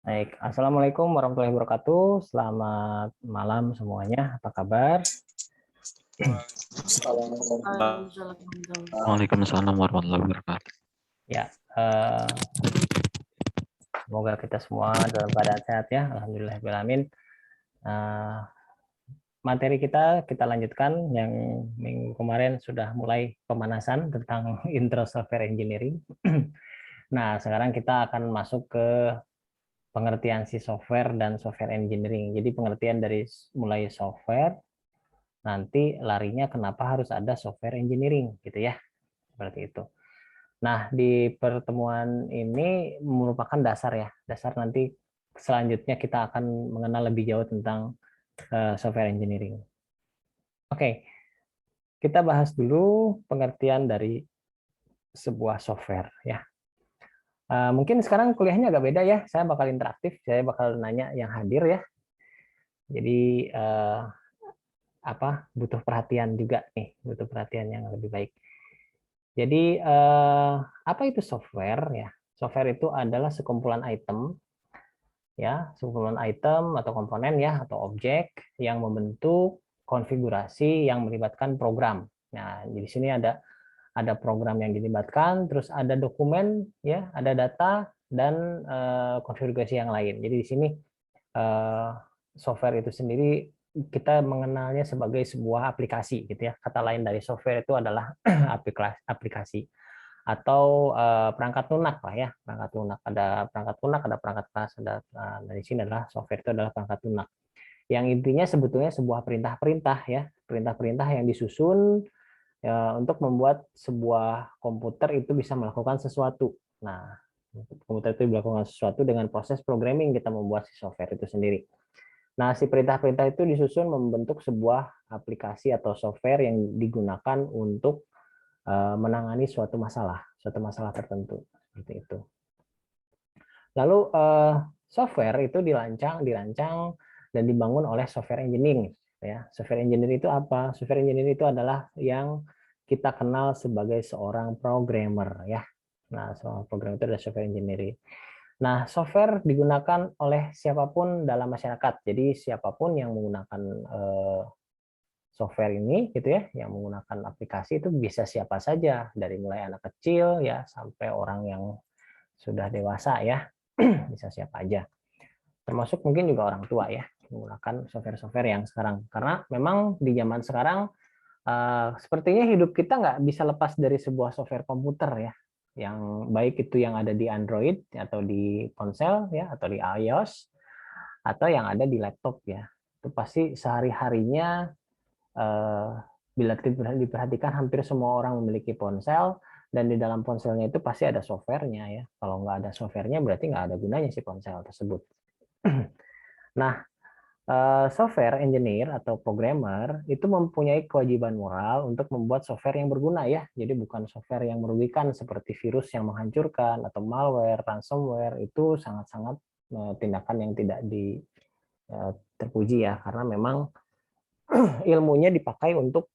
Baik, Assalamualaikum warahmatullahi wabarakatuh. Selamat malam semuanya. Apa kabar? Waalaikumsalam warahmatullahi wabarakatuh. Ya, semoga kita semua dalam keadaan sehat ya. Alhamdulillahirrahmanirrahim. Materi kita lanjutkan yang minggu kemarin sudah mulai pemanasan tentang intro software engineering. Nah, sekarang kita akan masuk ke pengertian si software dan software engineering. Jadi pengertian dari mulai software, nanti larinya kenapa harus ada software engineering gitu ya. Seperti itu. Nah, di pertemuan ini merupakan dasar ya. Dasar nanti selanjutnya kita akan mengenal lebih jauh tentang software engineering. Oke, kita bahas dulu pengertian dari sebuah software ya. Mungkin sekarang kuliahnya agak beda ya. Saya bakal interaktif, saya bakal nanya yang hadir ya. Jadi butuh perhatian juga nih, butuh perhatian yang lebih baik. Jadi apa itu software ya? Software itu adalah sekumpulan item ya, sekumpulan item atau komponen ya atau objek yang membentuk konfigurasi yang melibatkan program. Nah, di sini ada program yang dilibatkan, terus ada dokumen ya, ada data dan konfigurasi yang lain. Jadi di sini software itu sendiri kita mengenalnya sebagai sebuah aplikasi gitu ya. Kata lain dari software itu adalah aplikasi atau perangkat lunak lah ya, perangkat lunak. Ada perangkat lunak, ada perangkat keras, ada dari sini adalah software itu adalah perangkat lunak. Yang intinya sebetulnya sebuah perintah-perintah ya, perintah-perintah yang disusun ya, untuk membuat sebuah komputer itu bisa melakukan sesuatu. Nah, komputer itu melakukan sesuatu dengan proses programming kita membuat si software itu sendiri. Nah, si perintah-perintah itu disusun membentuk sebuah aplikasi atau software yang digunakan untuk menangani suatu masalah tertentu seperti itu. Lalu software itu dirancang dan dibangun oleh software engineering. Ya, software engineer itu apa? Software engineer itu adalah yang kita kenal sebagai seorang programmer ya. Nah, seorang programmer itu adalah software engineering. Nah, software digunakan oleh siapapun dalam masyarakat. Jadi siapapun yang menggunakan software ini gitu ya, yang menggunakan aplikasi itu bisa siapa saja, dari mulai anak kecil ya sampai orang yang sudah dewasa ya, bisa siapa aja. Termasuk mungkin juga orang tua ya, menggunakan software-software yang sekarang. Karena memang di zaman sekarang sepertinya hidup kita nggak bisa lepas dari sebuah software komputer ya, yang baik itu yang ada di Android atau di ponsel ya, atau di iOS atau yang ada di laptop ya. Itu pasti sehari-harinya bila diperhatikan hampir semua orang memiliki ponsel dan di dalam ponselnya itu pasti ada softwarenya ya. Kalau nggak ada softwarenya berarti nggak ada gunanya si ponsel tersebut. Nah, software engineer atau programmer itu mempunyai kewajiban moral untuk membuat software yang berguna ya. Jadi bukan software yang merugikan seperti virus yang menghancurkan atau malware, ransomware itu sangat-sangat tindakan yang tidak terpuji ya, karena memang ilmunya dipakai untuk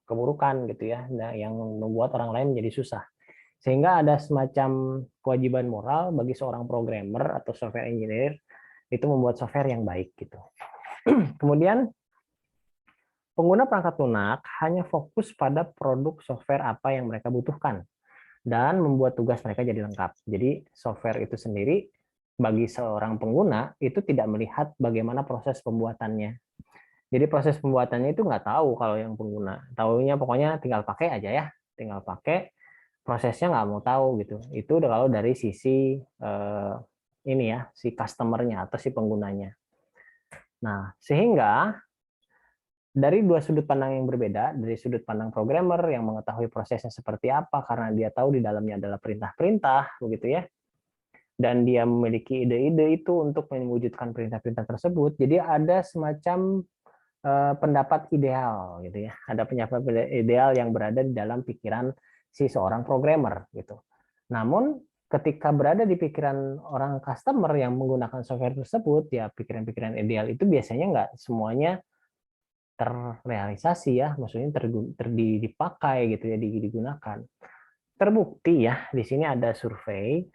keburukan gitu ya, nah, yang membuat orang lain menjadi susah. Sehingga ada semacam kewajiban moral bagi seorang programmer atau software engineer itu membuat software yang baik gitu. Kemudian pengguna perangkat lunak hanya fokus pada produk software apa yang mereka butuhkan dan membuat tugas mereka jadi lengkap. Jadi software itu sendiri bagi seorang pengguna itu tidak melihat bagaimana proses pembuatannya. Jadi proses pembuatannya itu nggak tahu kalau yang pengguna. Tahunya pokoknya tinggal pakai aja ya. Tinggal pakai, prosesnya nggak mau tahu gitu. Itu udah kalau dari sisi ini ya, si customer-nya atau si penggunanya. Nah, sehingga dari dua sudut pandang yang berbeda, dari sudut pandang programmer yang mengetahui prosesnya seperti apa karena dia tahu di dalamnya adalah perintah-perintah begitu ya. Dan dia memiliki ide-ide itu untuk mewujudkan perintah-perintah tersebut. Jadi ada semacam pendapat ideal gitu ya. Ada pendapat ideal yang berada di dalam pikiran si seorang programmer gitu. Namun ketika berada di pikiran orang customer yang menggunakan software tersebut, ya pikiran-pikiran ideal itu biasanya nggak semuanya terrealisasi ya, maksudnya dipakai gitu ya, digunakan. terbukti ya, di sini ada survei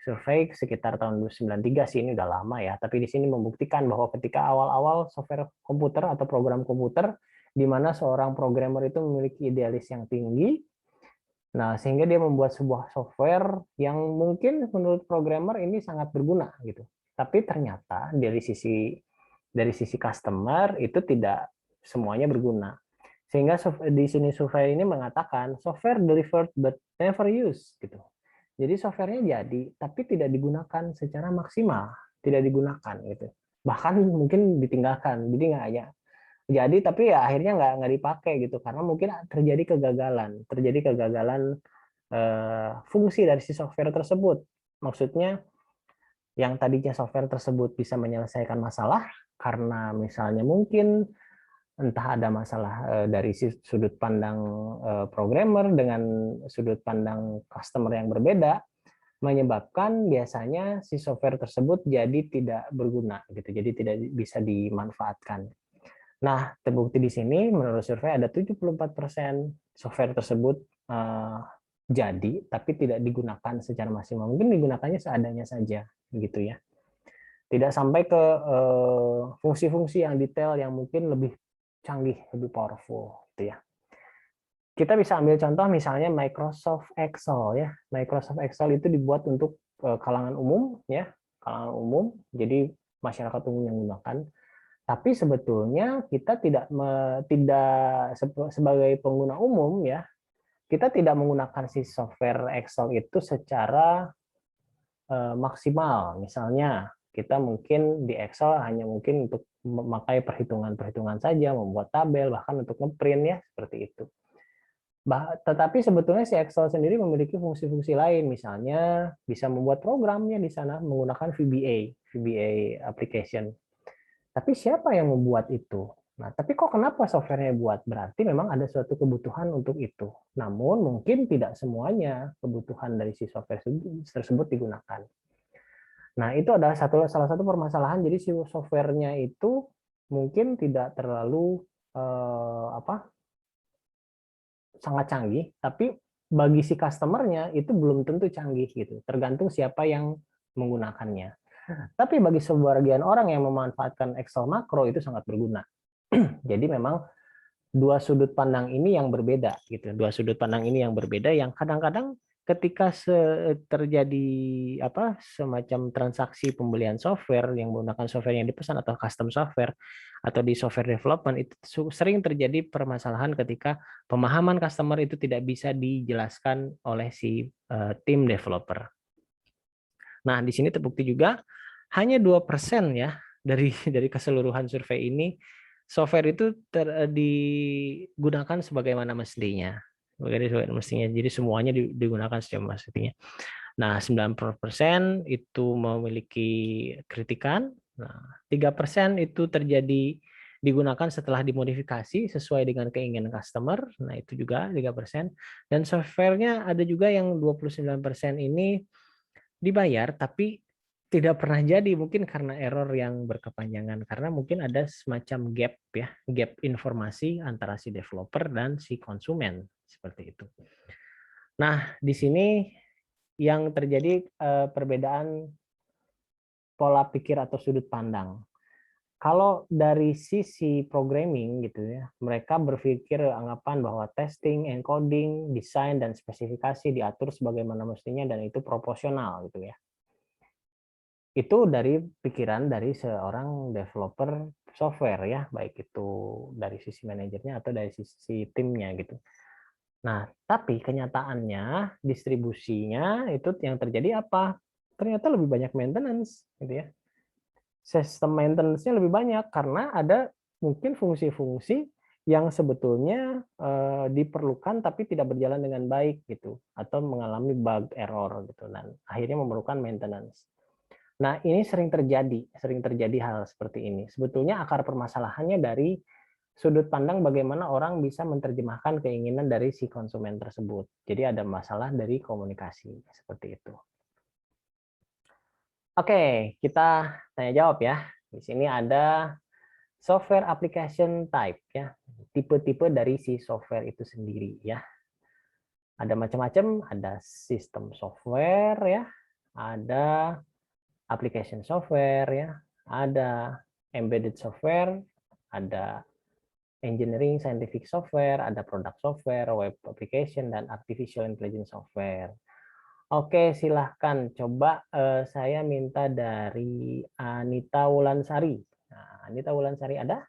sekitar tahun 1993 sih, ini udah lama ya, tapi di sini membuktikan bahwa ketika awal-awal software komputer atau program komputer, di mana seorang programmer itu memiliki idealis yang tinggi, nah sehingga dia membuat sebuah software yang mungkin menurut programmer ini sangat berguna gitu. Tapi ternyata dari sisi customer itu tidak semuanya berguna. Sehingga di sini survei ini mengatakan software delivered but never used gitu. Jadi softwarenya jadi tapi tidak digunakan secara maksimal, tidak digunakan gitu. Bahkan mungkin ditinggalkan. Jadi nggak ya. Jadi tapi ya akhirnya nggak dipakai gitu karena mungkin terjadi kegagalan fungsi dari si software tersebut. Maksudnya yang tadinya software tersebut bisa menyelesaikan masalah karena misalnya mungkin entah ada masalah dari sudut pandang programmer dengan sudut pandang customer yang berbeda, menyebabkan biasanya si software tersebut jadi tidak berguna gitu, jadi tidak bisa dimanfaatkan. Nah, terbukti di sini menurut survei ada 74% software tersebut jadi tapi tidak digunakan secara maksimal. Mungkin digunakannya seadanya saja gitu ya. Tidak sampai ke fungsi-fungsi yang detail yang mungkin lebih canggih, lebih powerful gitu ya. Kita bisa ambil contoh misalnya Microsoft Excel ya. Microsoft Excel itu dibuat untuk kalangan umum ya, kalangan umum. Jadi masyarakat umum yang menggunakan. Tapi sebetulnya kita tidak sebagai pengguna umum ya, kita tidak menggunakan si software Excel itu secara maksimal. Misalnya kita mungkin di Excel hanya mungkin untuk memakai perhitungan-perhitungan saja, membuat tabel, bahkan untuk ngeprint ya, seperti itu. Tetapi sebetulnya si Excel sendiri memiliki fungsi-fungsi lain, misalnya bisa membuat programnya di sana menggunakan VBA application. Tapi siapa yang membuat itu? Nah, tapi kok kenapa softwarenya buat? Berarti memang ada suatu kebutuhan untuk itu. Namun mungkin tidak semuanya kebutuhan dari si software tersebut digunakan. Nah, itu adalah salah satu permasalahan. Jadi si softwarenya itu mungkin tidak terlalu sangat canggih, tapi bagi si customernya itu belum tentu canggih gitu. Tergantung siapa yang menggunakannya. Tapi bagi sebagian orang yang memanfaatkan Excel makro itu sangat berguna. Jadi memang dua sudut pandang ini yang berbeda gitu. Dua sudut pandang ini yang berbeda yang kadang-kadang ketika terjadi semacam transaksi pembelian software yang menggunakan software yang dipesan atau custom software atau di software development itu sering terjadi permasalahan ketika pemahaman customer itu tidak bisa dijelaskan oleh si tim developer. Nah, di sini terbukti juga hanya 2% ya dari keseluruhan survei ini software itu digunakan sebagaimana mestinya. Jadi semuanya digunakan secara mestinya. Nah, 90% itu memiliki kritikan. Nah, 3% itu digunakan setelah dimodifikasi sesuai dengan keinginan customer. Nah, itu juga 3%. Dan softwarenya ada juga yang 29% ini dibayar tapi tidak pernah jadi, mungkin karena error yang berkepanjangan, karena mungkin ada semacam gap informasi antara si developer dan si konsumen seperti itu. Nah, di sini yang terjadi perbedaan pola pikir atau sudut pandang. Kalau dari sisi programming gitu ya, mereka berpikir anggapan bahwa testing, encoding, desain dan spesifikasi diatur sebagaimana mestinya dan itu proporsional gitu ya. Itu dari pikiran dari seorang developer software ya, baik itu dari sisi manajernya atau dari sisi timnya gitu. Nah, tapi kenyataannya distribusinya itu yang terjadi apa? Ternyata lebih banyak maintenance gitu ya. Sistem maintenance-nya lebih banyak karena ada mungkin fungsi-fungsi yang sebetulnya diperlukan tapi tidak berjalan dengan baik gitu atau mengalami bug error gitu dan akhirnya memerlukan maintenance. Nah, ini sering terjadi hal seperti ini. Sebetulnya akar permasalahannya dari sudut pandang bagaimana orang bisa menerjemahkan keinginan dari si konsumen tersebut. Jadi ada masalah dari komunikasi seperti itu. Oke, kita tanya jawab ya. Di sini ada software application type ya, tipe-tipe dari si software itu sendiri ya. Ada macam-macam, ada sistem software ya, ada application software ya, ada embedded software, ada engineering scientific software, ada product software, web application, dan artificial intelligence software. Oke, silahkan. Coba saya minta dari Anita Wulansari. Nah, Anita Wulansari ada?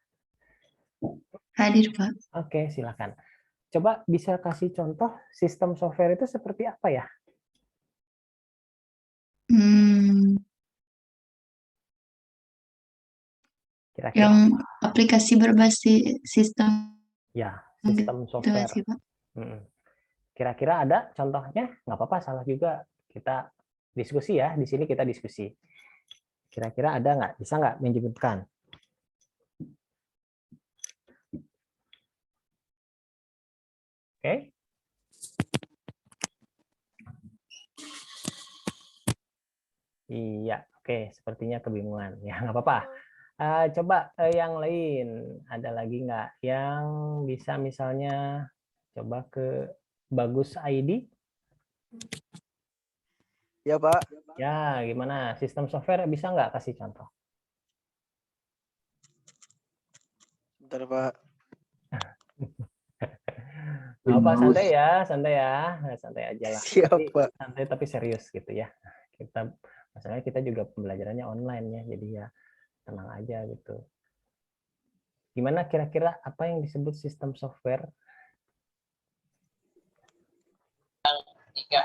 Hadir, Pak. Oke, silahkan. Coba bisa kasih contoh sistem software itu seperti apa ya? Kira-kira Yang aplikasi berbasis sistem ya, sistem gitu software. sih, Pak. Kira-kira ada contohnya? Nggak apa-apa, salah juga. Kita diskusi ya, di sini kita diskusi. Kira-kira ada nggak? Bisa nggak menyebutkan? Oke. Iya, oke. Sepertinya kebingungan. Ya, nggak apa-apa. Coba yang lain. Ada lagi nggak yang bisa misalnya coba ke Bagus ID? Ya, Pak. Ya, gimana? Sistem software bisa nggak kasih contoh? Bentar, Pak. Nggak apa, santai ya, santai aja lah. Siap, Tapi, Pak. santai tapi serius gitu ya. Masalahnya kita juga pembelajarannya online ya, jadi ya tenang aja gitu. Gimana kira-kira apa yang disebut sistem software?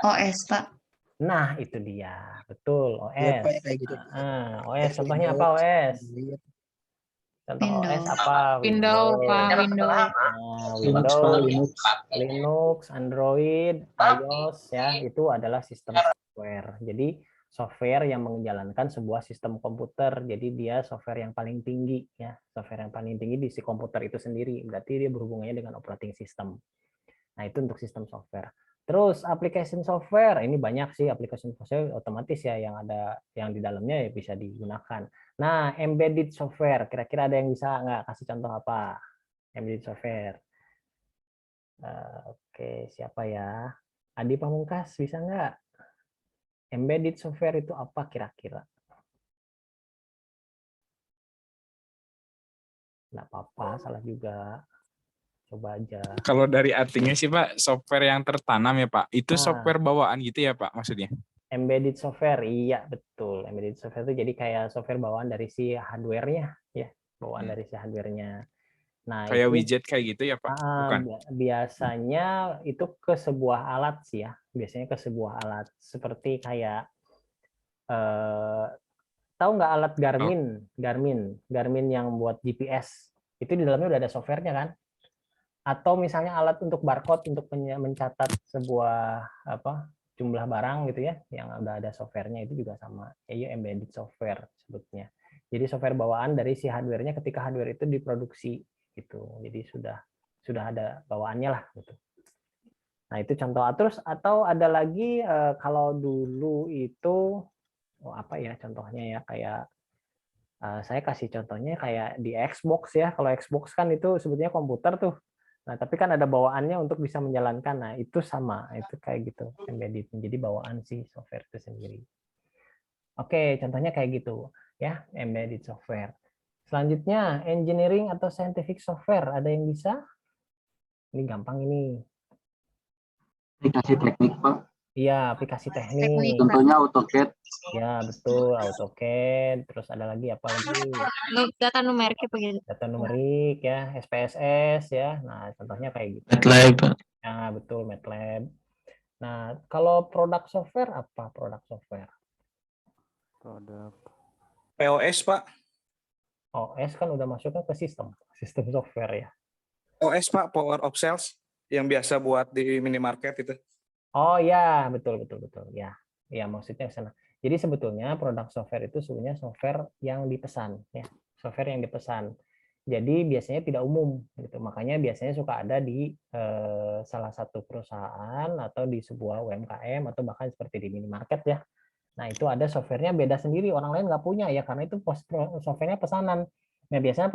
OS, Pak. Nah, itu dia. Betul, OS. Ya, Pak, kayak gitu. OS, contohnya apa OS? Contoh OS apa? Windows, Pak. Windows, Linux, Android, iOS ya, itu adalah sistem software. Jadi software yang menjalankan sebuah sistem komputer. Jadi dia software yang paling tinggi ya, software yang paling tinggi di si komputer itu sendiri. Berarti dia berhubungannya dengan operating system. Nah, itu untuk sistem software. Terus application software, ini banyak sih application software otomatis ya yang ada yang di dalamnya ya bisa digunakan. Nah, embedded software, kira-kira ada yang bisa nggak kasih contoh apa? Embedded software. Oke, siapa ya? Adi Pamungkas, bisa nggak? Embedded software itu apa kira-kira? Nggak apa-apa, salah juga. Coba aja. Kalau dari artinya sih Pak, software yang tertanam ya Pak, itu Nah. software bawaan gitu ya Pak maksudnya? Embedded software, iya betul. Embedded software itu jadi kayak software bawaan dari si hardware-nya, ya, bawaan dari si hardware-nya. Nah, Kayak itu widget kayak gitu ya Pak? Bukan? biasanya itu ke sebuah alat sih ya, biasanya ke sebuah alat seperti kayak tahu nggak alat Garmin yang buat GPS, itu di dalamnya udah ada software-nya kan? Atau misalnya alat untuk barcode untuk mencatat sebuah jumlah barang gitu ya, yang udah ada software-nya, itu juga sama, yaitu embedded software sebutnya. Jadi software bawaan dari si hardware-nya ketika hardware itu diproduksi gitu. Jadi sudah ada bawaannya lah gitu. Nah, itu contoh. Terus atau ada lagi kalau dulu itu apa ya contohnya ya, kayak saya kasih contohnya kayak di Xbox ya. Kalau Xbox kan itu sebetulnya komputer tuh. Nah, tapi kan ada bawaannya untuk bisa menjalankan. Nah, itu sama, itu kayak gitu, embedded. Jadi bawaan si software itu sendiri. Oke, contohnya kayak gitu ya, embedded software. Selanjutnya, engineering atau scientific software. Ada yang bisa? Ini gampang ini. Aplikasi teknik, Pak. Iya, aplikasi teknik. Contohnya AutoCAD. Ya, betul, AutoCAD. Terus ada lagi apa lagi? Data numerik begitu. Data numerik ya, SPSS ya. Nah, contohnya kayak gitu. MATLAB, Pak. Nah, betul, MATLAB. Nah, kalau produk software apa produk software? Produk POS, Pak. OS kan udah masuknya ke sistem software ya. OS, Pak, Power of Sales yang biasa buat di minimarket itu. Oh ya, betul. Ya, maksudnya ke sana. Jadi sebetulnya produk software itu sebenarnya software yang dipesan, ya, software yang dipesan. Jadi biasanya tidak umum, gitu. Makanya biasanya suka ada di salah satu perusahaan atau di sebuah UMKM atau bahkan seperti di minimarket ya. Nah, itu ada softwarenya beda sendiri, orang lain nggak punya ya, karena itu softwarenya pesanan. Nah, biasanya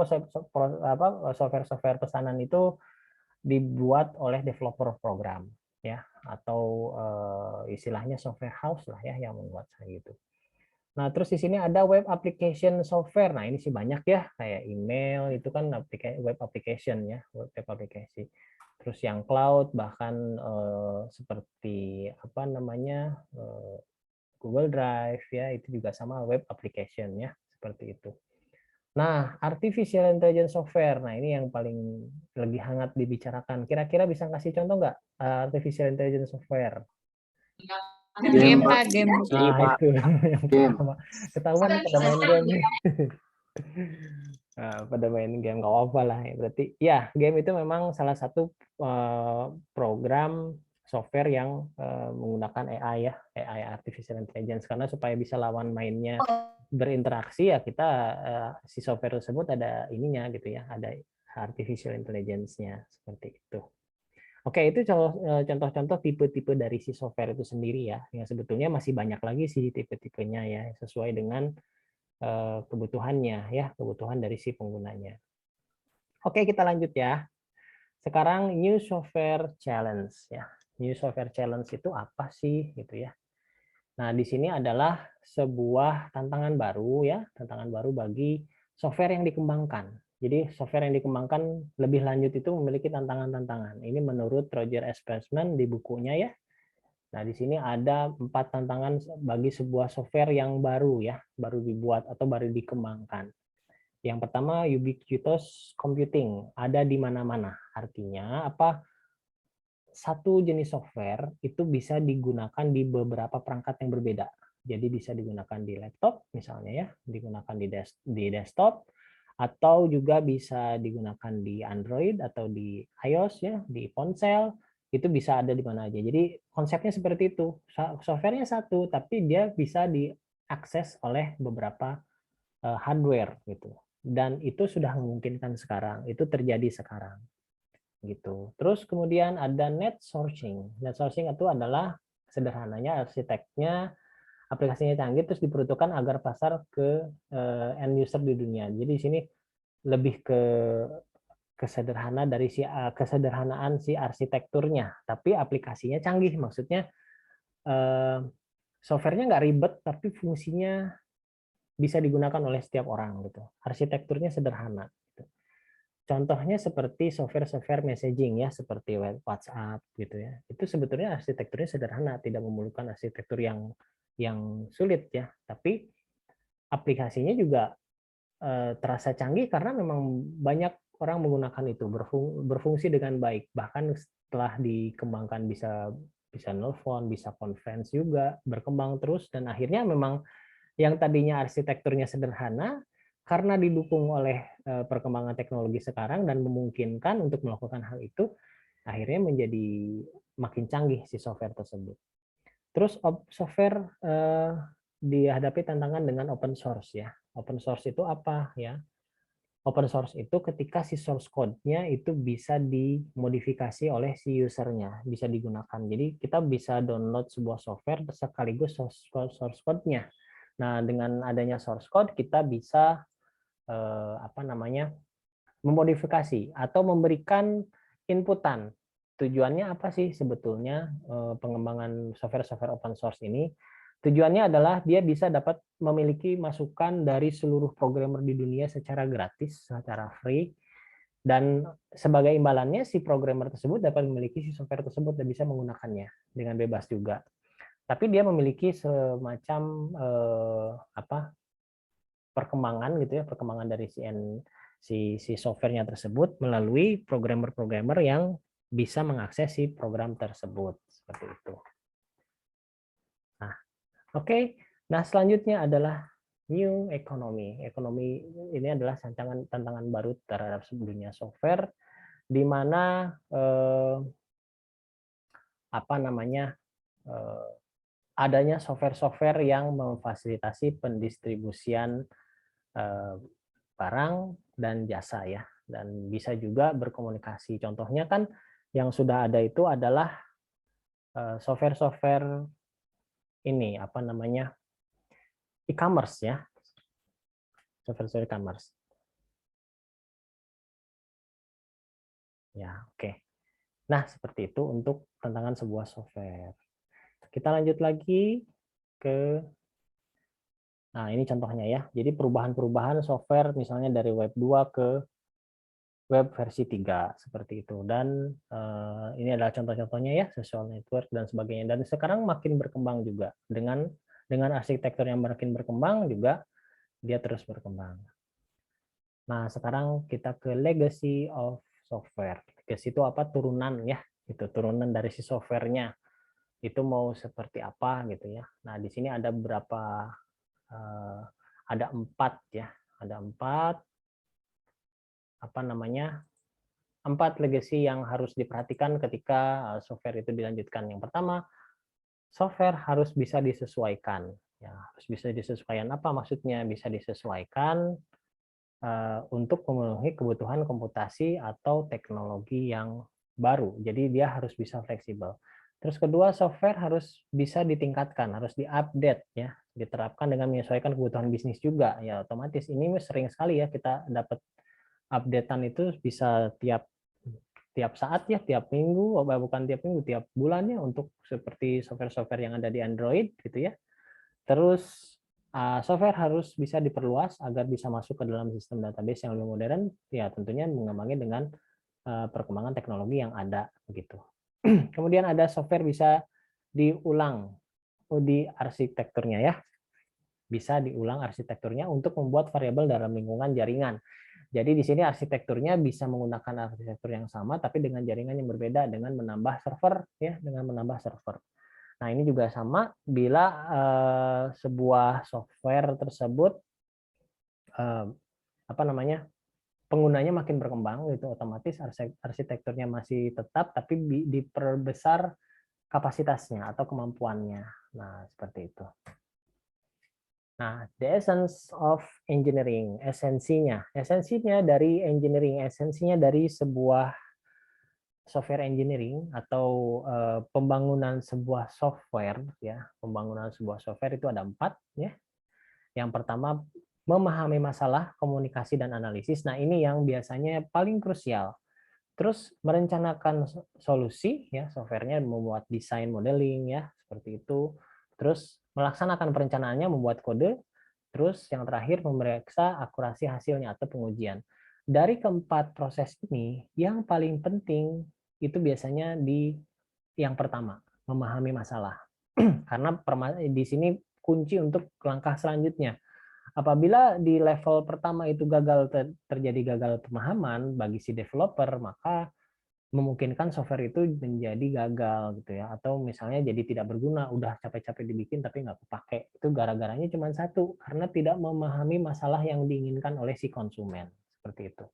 software pesanan itu dibuat oleh developer program, ya, atau istilahnya software house lah ya yang membuat saya gitu. Nah, terus di sini ada web application software. Nah, ini sih banyak ya, kayak email itu kan web application ya, web aplikasi. Terus yang cloud bahkan seperti apa namanya Google Drive ya, itu juga sama web application ya, seperti itu. Nah, artificial intelligence software. Nah, ini yang paling lagi hangat dibicarakan. Kira-kira bisa kasih contoh nggak artificial intelligence software? Game, Pak, game. Nah, itu yang pertama. Ketahuan pada main game nih. Nah, pada main game nggak apa-apa lah. Berarti ya, game itu memang salah satu program software yang menggunakan AI ya, AI artificial intelligence, karena supaya bisa lawan mainnya berinteraksi ya kita si software tersebut ada ininya gitu ya, ada artificial intelligence-nya seperti itu. Oke, itu contoh-contoh tipe-tipe dari si software itu sendiri ya, yang sebetulnya masih banyak lagi sih tipe-tipenya ya, sesuai dengan kebutuhannya ya, kebutuhan dari si penggunanya. Oke, kita lanjut ya. Sekarang New Software Challenge ya. New Software Challenge itu apa sih gitu ya? Nah, di sini adalah sebuah tantangan baru ya, tantangan baru bagi software yang dikembangkan. Jadi software yang dikembangkan lebih lanjut itu memiliki tantangan-tantangan. Ini menurut Roger S. Pressman di bukunya ya. Nah, di sini ada 4 tantangan bagi sebuah software yang baru ya, baru dibuat atau baru dikembangkan. Yang pertama, ubiquitous computing, ada di mana-mana. Artinya apa? Satu jenis software itu bisa digunakan di beberapa perangkat yang berbeda. Jadi bisa digunakan di laptop misalnya ya, digunakan di desktop, atau juga bisa digunakan di Android atau di iOS ya, di ponsel, itu bisa ada di mana aja. Jadi konsepnya seperti itu. Softwarenya satu, tapi dia bisa diakses oleh beberapa hardware gitu. Dan itu sudah memungkinkan sekarang, itu terjadi sekarang. Gitu. Terus kemudian ada net sourcing. Net sourcing itu adalah sederhananya arsiteknya aplikasinya canggih terus diperuntukkan agar pasar ke end user di dunia. Jadi di sini lebih ke kesederhanaan si arsitekturnya, tapi aplikasinya canggih. Maksudnya softwarenya nggak ribet, tapi fungsinya bisa digunakan oleh setiap orang gitu. Arsitekturnya sederhana. Gitu. Contohnya seperti software-software messaging ya, seperti WhatsApp gitu ya. Itu sebetulnya arsitekturnya sederhana, tidak memerlukan arsitektur yang sulit ya, tapi aplikasinya juga terasa canggih karena memang banyak orang menggunakan itu, berfungsi dengan baik. Bahkan setelah dikembangkan bisa nelfon, bisa conference juga, berkembang terus, dan akhirnya memang yang tadinya arsitekturnya sederhana, karena didukung oleh perkembangan teknologi sekarang dan memungkinkan untuk melakukan hal itu, akhirnya menjadi makin canggih si software tersebut. Terus software dihadapi tantangan dengan open source ya. Open source itu apa ya? Open source itu ketika si source code-nya itu bisa dimodifikasi oleh si usernya, bisa digunakan. Jadi kita bisa download sebuah software sekaligus source code-nya. Nah, dengan adanya source code kita bisa memodifikasi atau memberikan inputan. Tujuannya apa sih sebetulnya pengembangan software open source ini? Tujuannya adalah dia bisa dapat memiliki masukan dari seluruh programmer di dunia secara gratis, secara free, dan sebagai imbalannya si programmer tersebut dapat memiliki si software tersebut dan bisa menggunakannya dengan bebas juga. Tapi dia memiliki semacam perkembangan gitu ya, perkembangan dari si softwarenya tersebut melalui programmer-programmer yang bisa mengakses si program tersebut seperti itu. Nah, oke. Nah, selanjutnya adalah new economy. Ekonomi ini adalah tantangan baru terhadap dunia software di mana adanya software-software yang memfasilitasi pendistribusian barang dan jasa ya, dan bisa juga berkomunikasi. Contohnya kan yang sudah ada itu adalah software-software ini e-commerce ya, software e-commerce. Ya, oke. Nah, seperti itu untuk tantangan sebuah software. Kita lanjut lagi ke, nah ini contohnya ya. Jadi perubahan-perubahan software misalnya dari web 2 ke web versi 3 seperti itu. Dan ini adalah contoh-contohnya ya, social network dan sebagainya. Dan sekarang makin berkembang juga dengan arsitektur yang makin berkembang juga dia terus berkembang. Nah, sekarang kita ke legacy of software. Legacy itu apa? Turunan ya, itu turunan dari si softwarenya. Itu mau seperti apa gitu ya. Nah, di sini ada berapa, ada 4 ya, ada 4 apa namanya, 4 legacy yang harus diperhatikan ketika software itu dilanjutkan. Yang pertama, software harus bisa disesuaikan. Ya, harus bisa disesuaikan. Apa maksudnya bisa disesuaikan? Untuk memenuhi kebutuhan komputasi atau teknologi yang baru. Jadi dia harus bisa fleksibel. Terus kedua, software harus bisa ditingkatkan, harus diupdate ya, diterapkan dengan menyesuaikan kebutuhan bisnis juga. Ya otomatis ini sering sekali ya kita dapat updatean itu bisa tiap saat ya, tiap minggu, bukan tiap minggu, tiap bulannya untuk seperti software-software yang ada di Android gitu ya. Terus software harus bisa diperluas agar bisa masuk ke dalam sistem database yang lebih modern, ya tentunya mengembangin dengan perkembangan teknologi yang ada begitu. Kemudian ada software bisa diulang di arsitekturnya ya, bisa diulang arsitekturnya untuk membuat variabel dalam lingkungan jaringan. Jadi di sini arsitekturnya bisa menggunakan arsitektur yang sama tapi dengan jaringan yang berbeda dengan menambah server ya, dengan menambah server. Nah, ini juga sama bila sebuah software tersebut apa namanya, penggunanya makin berkembang itu otomatis arsitekturnya masih tetap tapi diperbesar kapasitasnya atau kemampuannya. Nah, seperti itu. Nah, the essence of engineering, esensinya dari engineering, esensinya dari sebuah software engineering atau pembangunan sebuah software ya, pembangunan sebuah software itu ada 4 ya. Yang pertama, memahami masalah, komunikasi dan analisis. Nah, ini yang biasanya paling krusial. Terus merencanakan solusi ya, softwarenya membuat desain modeling ya, seperti itu. Terus melaksanakan perencanaannya, membuat kode. Terus yang terakhir memeriksa akurasi hasilnya atau pengujian. Dari keempat proses ini, yang paling penting itu biasanya di yang pertama, memahami masalah. Karena di sini kunci untuk langkah selanjutnya. Apabila di level pertama itu terjadi gagal pemahaman bagi si developer, maka memungkinkan software itu menjadi gagal gitu ya, atau misalnya jadi tidak berguna, udah capek-capek dibikin tapi nggak kepake. Itu gara-garanya cuma satu, karena tidak memahami masalah yang diinginkan oleh si konsumen. Seperti itu.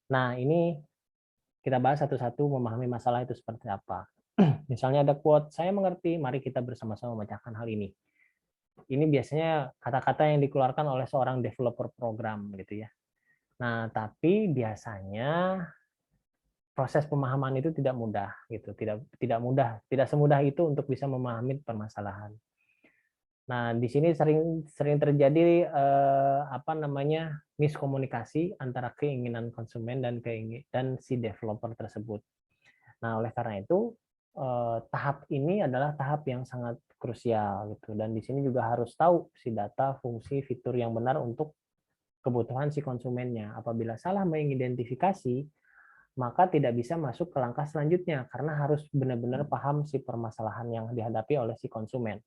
Nah, ini kita bahas satu-satu memahami masalah itu seperti apa. Misalnya ada quote, saya mengerti, mari kita bersama-sama memecahkan hal ini. Ini biasanya kata-kata yang dikeluarkan oleh seorang developer program gitu ya. Nah, tapi biasanya proses pemahaman itu tidak mudah gitu, tidak semudah itu untuk bisa memahami permasalahan. Nah, di sini sering terjadi apa namanya, miskomunikasi antara keinginan konsumen dan si developer tersebut. Nah, oleh karena itu tahap ini adalah tahap yang sangat krusial gitu, dan di sini juga harus tahu si data, fungsi, fitur yang benar untuk kebutuhan si konsumennya. Apabila salah mengidentifikasi, maka tidak bisa masuk ke langkah selanjutnya karena harus benar-benar paham si permasalahan yang dihadapi oleh si konsumen.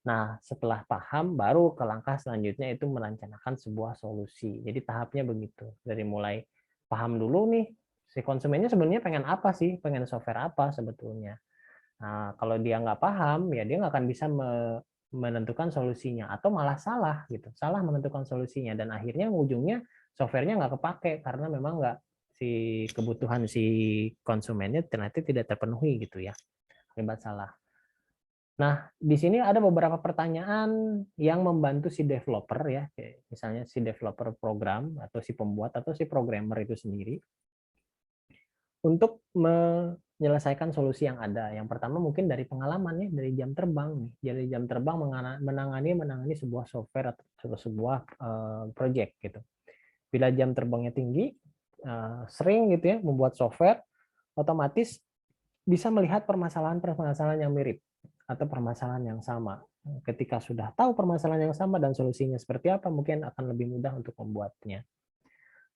Nah, setelah paham baru ke langkah selanjutnya itu merencanakan sebuah solusi. Jadi tahapnya begitu. Dari mulai paham dulu nih, si konsumennya sebenarnya pengen apa sih, pengen software apa sebetulnya. Nah, kalau dia nggak paham, ya dia nggak akan bisa menentukan solusinya, atau malah salah gitu, salah menentukan solusinya, dan akhirnya ujungnya softwarenya nggak kepake karena memang nggak si kebutuhan si konsumennya ternyata tidak terpenuhi gitu ya, akibat salah. Nah, di sini ada beberapa pertanyaan yang membantu si developer ya, misalnya si developer program atau si pembuat atau si programmer itu sendiri untuk menyelesaikan solusi yang ada. Yang pertama mungkin dari pengalaman ya, dari jam terbang nih. Jadi jam terbang menangani sebuah software atau sebuah project gitu. Bila jam terbangnya tinggi, sering gitu ya membuat software, otomatis bisa melihat permasalahan-permasalahan yang mirip atau permasalahan yang sama. Ketika sudah tahu permasalahan yang sama dan solusinya seperti apa, mungkin akan lebih mudah untuk membuatnya.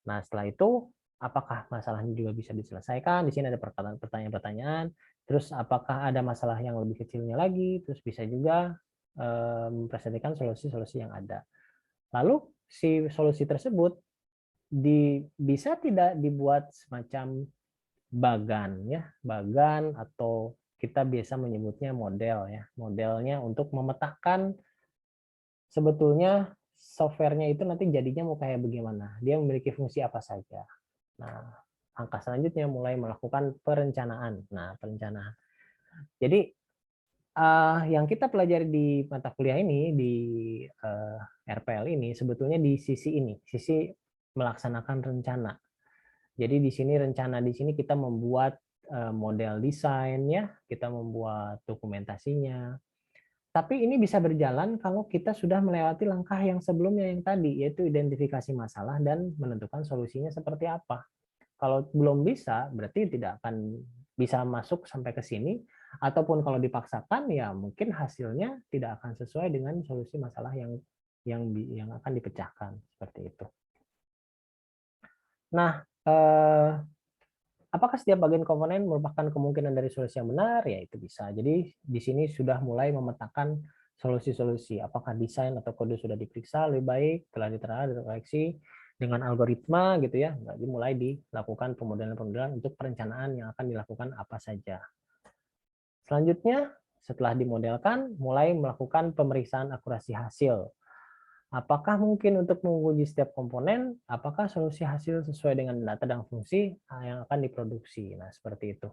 Nah, setelah itu, apakah masalahnya juga bisa diselesaikan? Di sini ada pertanyaan-pertanyaan. Terus, apakah ada masalah yang lebih kecilnya lagi? Terus bisa juga mempresentasikan solusi-solusi yang ada. Lalu, si solusi tersebut bisa tidak dibuat semacam bagan, ya, bagan atau kita biasa menyebutnya model, ya, modelnya untuk memetakan sebetulnya softwarenya itu nanti jadinya mau kayak bagaimana, dia memiliki fungsi apa saja. Nah, langkah selanjutnya mulai melakukan perencanaan. Nah, perencanaan. Jadi yang kita pelajari di mata kuliah ini, di RPL ini, sebetulnya di sisi ini, sisi melaksanakan rencana. Jadi di sini rencana di sini kita membuat model desainnya, kita membuat dokumentasinya. Tapi ini bisa berjalan kalau kita sudah melewati langkah yang sebelumnya yang tadi, yaitu identifikasi masalah dan menentukan solusinya seperti apa. Kalau belum bisa, berarti tidak akan bisa masuk sampai ke sini, ataupun kalau dipaksakan, ya mungkin hasilnya tidak akan sesuai dengan solusi masalah yang akan dipecahkan, seperti itu. Nah, apakah setiap bagian komponen merupakan kemungkinan dari solusi yang benar? Ya, itu bisa. Jadi di sini sudah mulai memetakan solusi-solusi. Apakah desain atau kode sudah diperiksa lebih baik, telah dikoreksi dengan algoritma gitu ya. Jadi mulai dilakukan pemodelan-pemodelan untuk perencanaan yang akan dilakukan apa saja. Selanjutnya, setelah dimodelkan, mulai melakukan pemeriksaan akurasi hasil. Apakah mungkin untuk menguji setiap komponen, apakah solusi hasil sesuai dengan data dan fungsi yang akan diproduksi. Nah, seperti itu.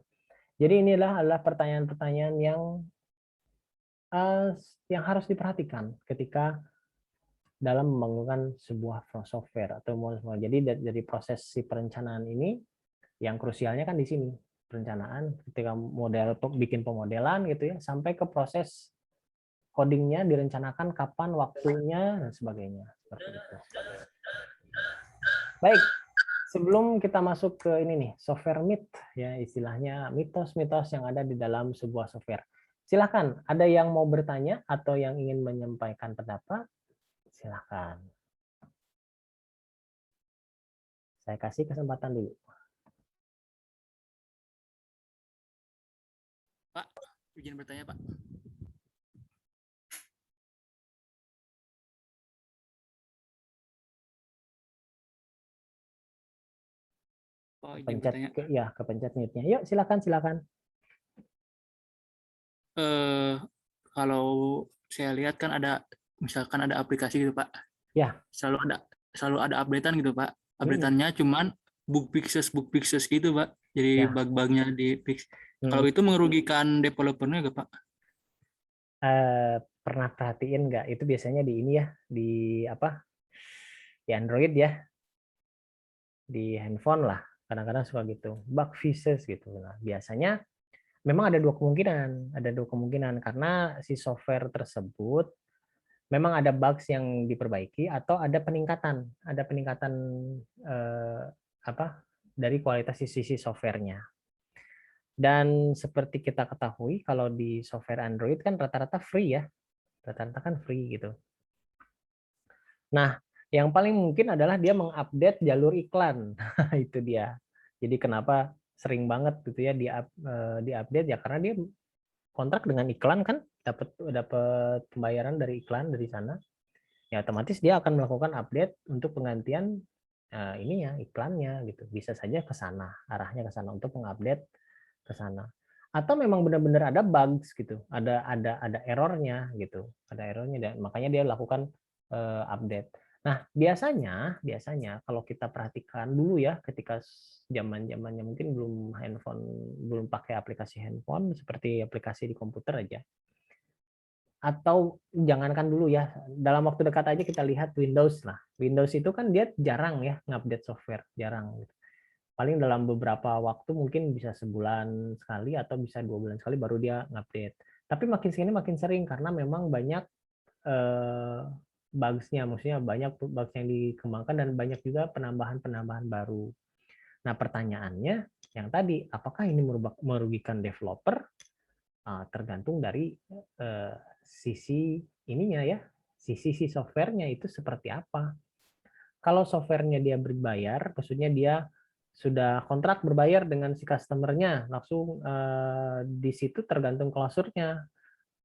Jadi inilah adalah pertanyaan-pertanyaan yang harus diperhatikan ketika dalam membangunkan sebuah software atau jadi dari proses si perencanaan ini yang krusialnya kan di sini perencanaan ketika bikin pemodelan gitu ya sampai ke proses codingnya direncanakan kapan waktunya dan sebagainya seperti itu. Baik, sebelum kita masuk ke ini nih software myth ya istilahnya mitos-mitos yang ada di dalam sebuah software. Silakan, ada yang mau bertanya atau yang ingin menyampaikan pendapat? Silakan. Saya kasih kesempatan dulu. Pak, izin bertanya, Pak. Oh, izin Pencet bertanya. kepencet mute-nya. Yuk, silakan. Kalau saya lihat kan ada misalkan ada aplikasi gitu, Pak. Ya. Selalu ada updatean gitu, Pak. Updateannya cuman bug fixes gitu, Pak. Jadi bug-bugnya di fix. Kalau itu merugikan developernya nggak, Pak? Pernah perhatiin nggak? Itu biasanya di ini ya, di apa? Di Android ya, di handphone lah. Kadang-kadang suka gitu, bug fixes gitu. Nah, biasanya memang ada dua kemungkinan karena si software tersebut memang ada bugs yang diperbaiki atau ada peningkatan dari kualitas sisi softwarenya. Dan seperti kita ketahui kalau di software Android kan rata-rata free ya, rata-rata kan free gitu. Nah, yang paling mungkin adalah dia mengupdate jalur iklan. Itu dia. Jadi kenapa sering banget gitu ya diupdate ya karena dia kontrak dengan iklan kan dapat pembayaran dari iklan dari sana. Ya otomatis dia akan melakukan update untuk penggantian iklannya gitu. Bisa saja ke sana, arahnya ke sana untuk mengupdate ke sana. Atau memang benar-benar ada bugs gitu. Ada errornya gitu. Ada errornya dan makanya dia lakukan update. Nah, biasanya kalau kita perhatikan dulu ya ketika zaman-zamannya mungkin belum pakai aplikasi handphone seperti aplikasi di komputer aja. Atau jangankan dulu ya, dalam waktu dekat aja kita lihat Windows lah. Windows itu kan dia jarang ya ngupdate software, jarang gitu. Paling dalam beberapa waktu mungkin bisa sebulan sekali atau bisa 2 bulan sekali baru dia ngupdate. Tapi makin sering karena memang banyak bugs-nya, maksudnya banyak bugs yang dikembangkan dan banyak juga penambahan baru. Nah, pertanyaannya yang tadi, apakah ini merugikan developer? Tergantung dari sisi ininya ya, sisi softwarenya itu seperti apa. Kalau softwarenya dia berbayar, maksudnya dia sudah kontrak berbayar dengan si customernya, langsung di situ tergantung klausurnya,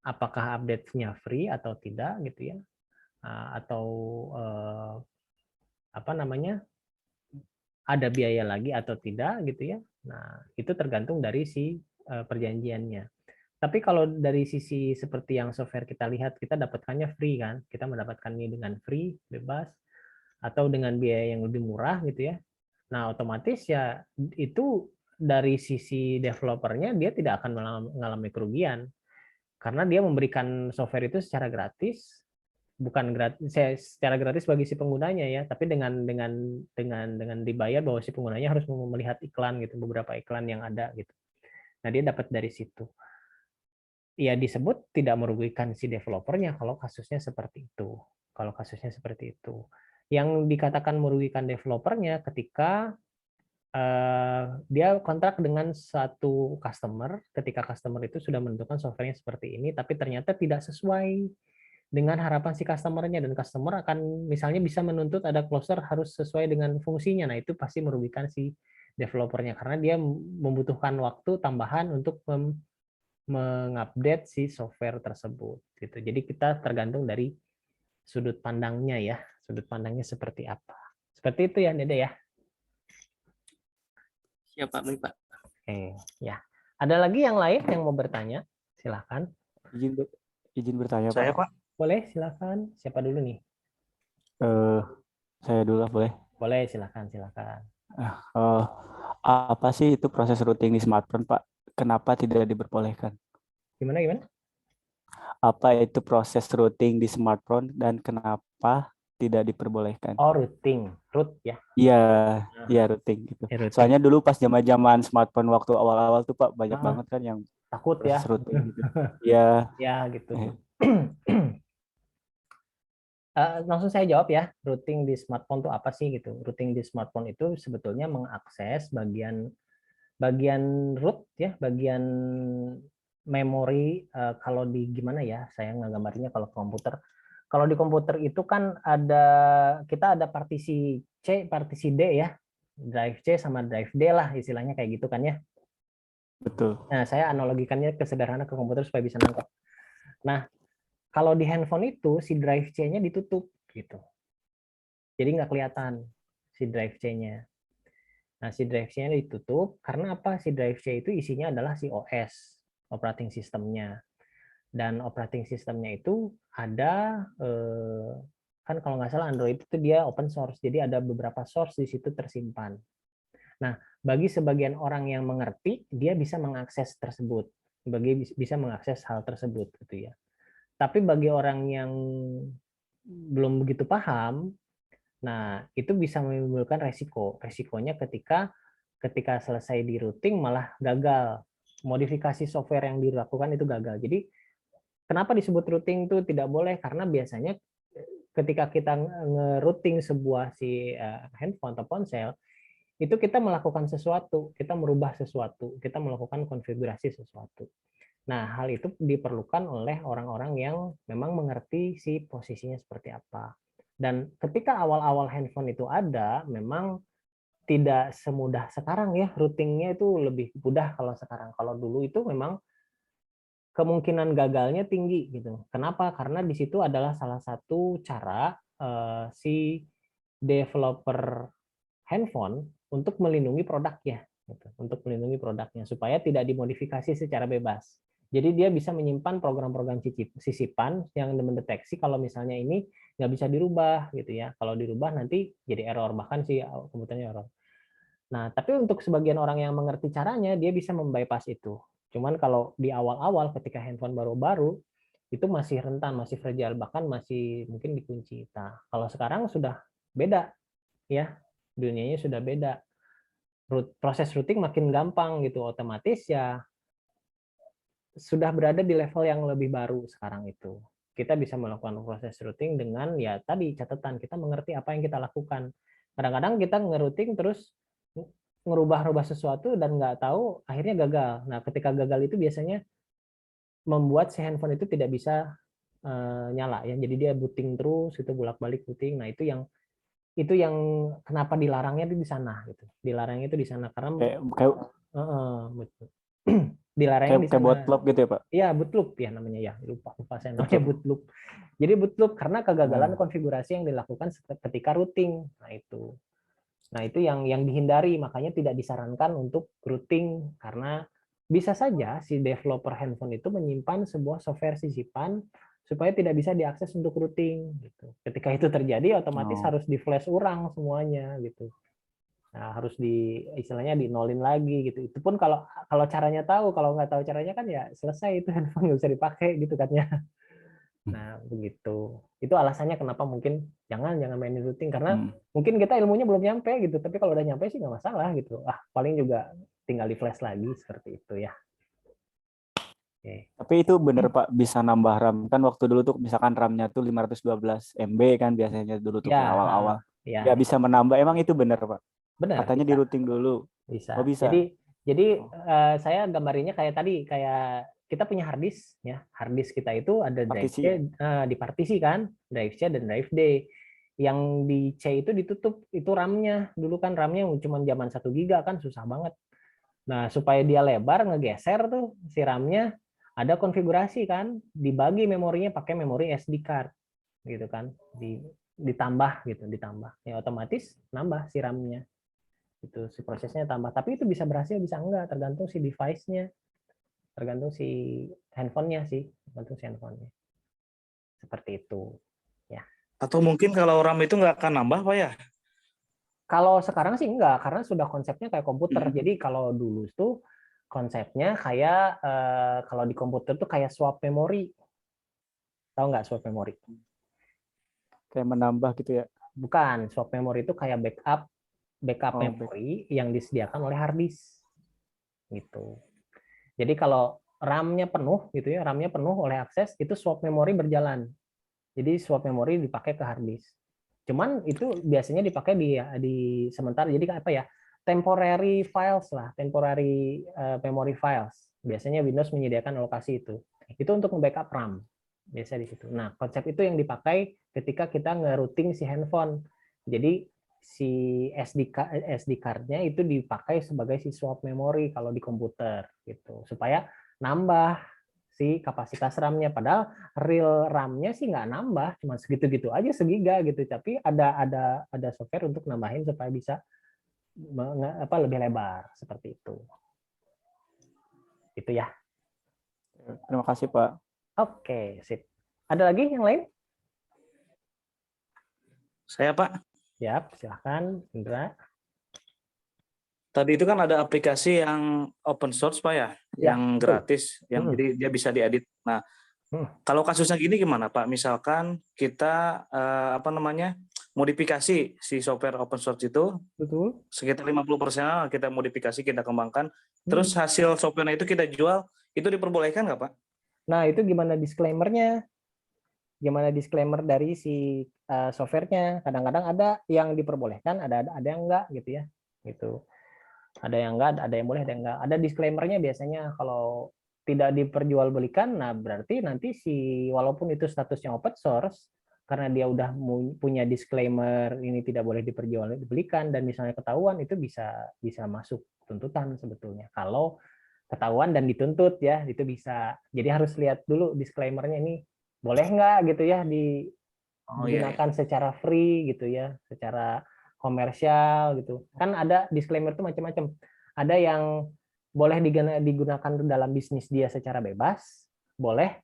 apakah update-nya free atau tidak gitu ya, atau apa namanya, ada biaya lagi atau tidak gitu ya. Nah, itu tergantung dari si perjanjiannya. Tapi kalau dari sisi seperti yang software kita lihat, kita dapatkannya free kan, kita mendapatkannya dengan free, bebas, atau dengan biaya yang lebih murah gitu ya. Nah, otomatis ya itu dari sisi developernya dia tidak akan mengalami kerugian karena dia memberikan software itu secara gratis, bukan gratis secara gratis bagi si penggunanya ya, tapi dengan dibayar bahwa si penggunanya harus melihat iklan gitu, beberapa iklan yang ada gitu. Nah, dia dapat dari situ. Ya disebut tidak merugikan si developernya kalau kasusnya seperti itu. Kalau kasusnya seperti itu. Yang dikatakan merugikan developernya ketika dia kontrak dengan satu customer, ketika customer itu sudah menentukan softwarenya seperti ini, tapi ternyata tidak sesuai dengan harapan si customer-nya, dan customer akan misalnya bisa menuntut ada closer harus sesuai dengan fungsinya. Nah, itu pasti merugikan si developernya karena dia membutuhkan waktu tambahan untuk mengupdate si software tersebut gitu. Jadi kita tergantung dari sudut pandangnya ya, sudut pandangnya seperti apa. Seperti itu ya, Dede ya. Siap Pak, baik Pak. Oke, ya. Ada lagi yang lain yang mau bertanya? Silahkan. Izin bertanya, Saya, Pak. Pak. Boleh, silahkan. Siapa dulu nih? Saya dulu lah, boleh? Boleh, silahkan. Apa sih itu proses routing di smartphone, Pak? Kenapa tidak diperbolehkan? Gimana? Apa itu proses routing di smartphone dan kenapa tidak diperbolehkan? Oh, root ya. Iya, routing gitu. Routing. Soalnya dulu pas zaman smartphone waktu awal-awal tuh Pak, banyak banget kan yang takut ya. Routing gitu. Iya. Ya, gitu. Langsung saya jawab ya, routing di smartphone itu apa sih gitu. Routing di smartphone itu sebetulnya mengakses bagian root ya, bagian memori. Kalau di gimana ya, saya nggak gambarnya kalau komputer. Kalau di komputer itu kan kita ada partisi C, partisi D ya, drive C sama drive D lah istilahnya kayak gitu kan ya. Betul. Nah, saya analogikannya sederhana ke komputer supaya bisa nangkep. Nah, kalau di handphone itu si drive C-nya ditutup gitu. Jadi nggak kelihatan si drive C-nya. Nah, si drive C-nya ditutup karena apa? Si drive C itu isinya adalah si OS, operating system-nya. Dan operating system-nya itu ada kan kalau nggak salah Android itu dia open source. Jadi ada beberapa source di situ tersimpan. Nah, bagi sebagian orang yang mengerti, dia bisa mengakses tersebut. Bisa mengakses hal tersebut gitu ya. Tapi bagi orang yang belum begitu paham, nah itu bisa menimbulkan resiko. Resikonya ketika selesai di routing malah gagal. Modifikasi software yang dilakukan itu gagal. Jadi kenapa disebut routing itu tidak boleh? Karena biasanya ketika kita nge-routing sebuah si handphone atau ponsel, itu kita melakukan sesuatu, kita merubah sesuatu, kita melakukan konfigurasi sesuatu. Nah, hal itu diperlukan oleh orang-orang yang memang mengerti si posisinya seperti apa. Dan ketika awal-awal handphone itu ada, memang tidak semudah sekarang ya, routingnya itu lebih mudah kalau sekarang. Kalau dulu itu memang kemungkinan gagalnya tinggi gitu. Kenapa? Karena di situ adalah salah satu cara si developer handphone untuk melindungi produknya, gitu. Untuk melindungi produknya supaya tidak dimodifikasi secara bebas. Jadi dia bisa menyimpan program-program sisipan yang mendeteksi kalau misalnya ini nggak bisa dirubah gitu ya. Kalau dirubah nanti jadi error, bahkan si komputernya error. Nah, tapi untuk sebagian orang yang mengerti caranya, dia bisa membypass itu. Cuman kalau di awal-awal ketika handphone baru-baru, itu masih rentan, masih fragile, bahkan masih mungkin dikunci. Nah, kalau sekarang sudah beda ya, dunianya sudah beda. Proses routing makin gampang gitu, otomatis ya sudah berada di level yang lebih baru sekarang itu. Kita bisa melakukan proses routing dengan ya tadi catatan kita mengerti apa yang kita lakukan. Kadang-kadang kita nge-routing terus ngerubah-rubah sesuatu dan nggak tahu, akhirnya gagal. Nah, ketika gagal itu biasanya membuat si handphone itu tidak bisa nyala ya. Jadi dia booting terus, itu bolak-balik booting. Nah, itu yang kenapa dilarangnya itu di sana gitu. Dilarangnya itu di sana karena Kayak betul. Dilarangnya di kayak sana. bootloop gitu ya Pak? Iya, bootloop ya namanya ya. Lupa saya namanya bootloop. Jadi bootloop karena kegagalan konfigurasi yang dilakukan ketika routing. Nah, itu yang dihindari, makanya tidak disarankan untuk routing karena bisa saja si developer handphone itu menyimpan sebuah software sisipan supaya tidak bisa diakses untuk routing gitu. Ketika itu terjadi otomatis harus di flash ulang semuanya gitu. Nah, harus istilahnya dinolin lagi gitu. Itu pun kalau caranya tahu, kalau nggak tahu caranya kan ya selesai, itu handphone nggak bisa dipakai gitu kan ya. Nah, begitu. Itu alasannya kenapa mungkin jangan mainin routing karena mungkin kita ilmunya belum nyampe gitu. Tapi kalau udah nyampe sih nggak masalah gitu. Paling juga tinggal di flash lagi seperti itu ya. Oke. Tapi itu bener Pak, bisa nambah RAM kan waktu dulu tuh misalkan RAM-nya tuh 512 MB kan biasanya dulu tuh Ya, awal-awal. ya. Ya bisa menambah. Emang itu bener Pak? Benar. Katanya di routing dulu. Bisa. Oh, bisa. Jadi saya gambarinnya kayak tadi, kayak kita punya hard disk ya. Hard disk kita itu ada drive Partisi. C di partisi kan, drive C dan drive D. Yang di C itu ditutup, itu RAM-nya. Dulu kan RAM-nya cuma zaman 1 giga kan susah banget. Nah, supaya dia lebar ngegeser tuh si RAM-nya, ada konfigurasi kan, dibagi memorinya pakai memori SD card gitu kan. Ditambah. Ya otomatis nambah si RAM-nya. Itu si prosesnya tambah, tapi itu bisa berhasil bisa enggak, tergantung si device-nya, tergantung si handphonenya seperti itu ya. Atau mungkin kalau RAM itu nggak akan nambah Pak ya? Kalau sekarang sih enggak, karena sudah konsepnya kayak komputer. Jadi kalau dulu tuh konsepnya kayak kalau di komputer tuh kayak swap memori, tahu nggak swap memori? Kayak menambah gitu ya? Bukan, swap memori itu kayak backup memori yang disediakan oleh hard disk gitu. Jadi kalau RAM-nya penuh gitu ya, RAM-nya penuh oleh akses, itu swap memori berjalan. Jadi swap memori dipakai ke hard disk. Cuman itu biasanya dipakai di sementara, jadi apa ya, temporary files lah, temporary memory files. Biasanya Windows menyediakan alokasi itu. Itu untuk backup RAM biasa di situ. Nah, konsep itu yang dipakai ketika kita nge-routing si handphone. Jadi si SD card-nya itu dipakai sebagai si swap memori kalau di komputer gitu, supaya nambah si kapasitas RAM-nya. Padahal real RAM-nya sih nggak nambah, cuma segitu-gitu aja, segiga gitu. Tapi ada software untuk nambahin supaya bisa lebih lebar seperti itu. Itu ya. Terima kasih Pak. Oke, sip. Ada lagi yang lain? Saya Pak. Ya, silahkan Indra. Tadi itu kan ada aplikasi yang open source Pak ya, yang gratis, yang jadi dia bisa diedit. Nah, kalau kasusnya gini gimana Pak? Misalkan kita modifikasi si software open source itu, betul, sekitar 50% kita modifikasi, kita kembangkan, terus hasil software itu kita jual, itu diperbolehkan nggak Pak? Nah, itu gimana disclaimer-nya? Gimana disclaimer dari si software-nya? Kadang-kadang ada yang diperbolehkan, ada yang enggak gitu ya. Gitu. Ada yang enggak, ada yang boleh, ada yang enggak. Ada disclaimer-nya biasanya kalau tidak diperjualbelikan, nah berarti nanti walaupun itu statusnya open source, karena dia udah punya disclaimer ini tidak boleh diperjualbelikan dan misalnya ketahuan, itu bisa masuk tuntutan sebetulnya. Kalau ketahuan dan dituntut ya, itu bisa. Jadi harus lihat dulu disclaimer-nya ini boleh nggak gitu ya digunakan secara free gitu ya, secara komersial gitu. Kan ada disclaimer itu macam-macam. Ada yang boleh digunakan dalam bisnis dia secara bebas, boleh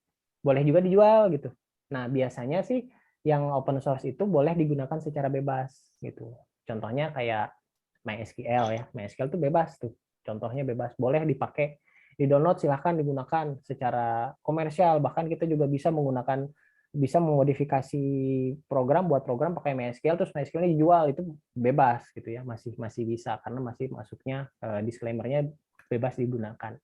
juga dijual gitu. Nah, biasanya sih yang open source itu boleh digunakan secara bebas gitu. Contohnya kayak MySQL ya. MySQL itu bebas tuh. Contohnya bebas, boleh dipakai, di-download silahkan digunakan secara komersial. Bahkan kita juga bisa memodifikasi program, buat program pakai MySQL, terus MySQL-nya dijual, itu bebas gitu ya, masih bisa karena masih masuknya disclaimer-nya bebas digunakan.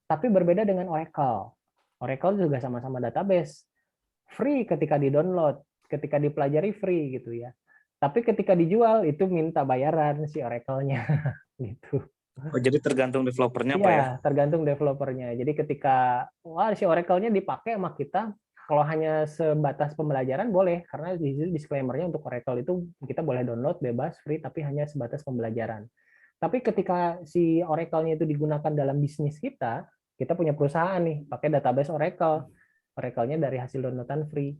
Tapi berbeda dengan Oracle. Oracle juga sama-sama database, free ketika di-download, ketika dipelajari free gitu ya. Tapi ketika dijual itu minta bayaran si Oracle-nya. gitu. Oh, jadi tergantung developernya Pak ya? Iya, tergantung developernya. Jadi ketika si Oracle-nya dipakai sama kita, kalau hanya sebatas pembelajaran boleh, karena di situ disclaimer-nya untuk Oracle itu kita boleh download bebas, free, tapi hanya sebatas pembelajaran. Tapi ketika si Oracle-nya itu digunakan dalam bisnis kita punya perusahaan nih, pakai database Oracle. Oracle-nya dari hasil downloadan free.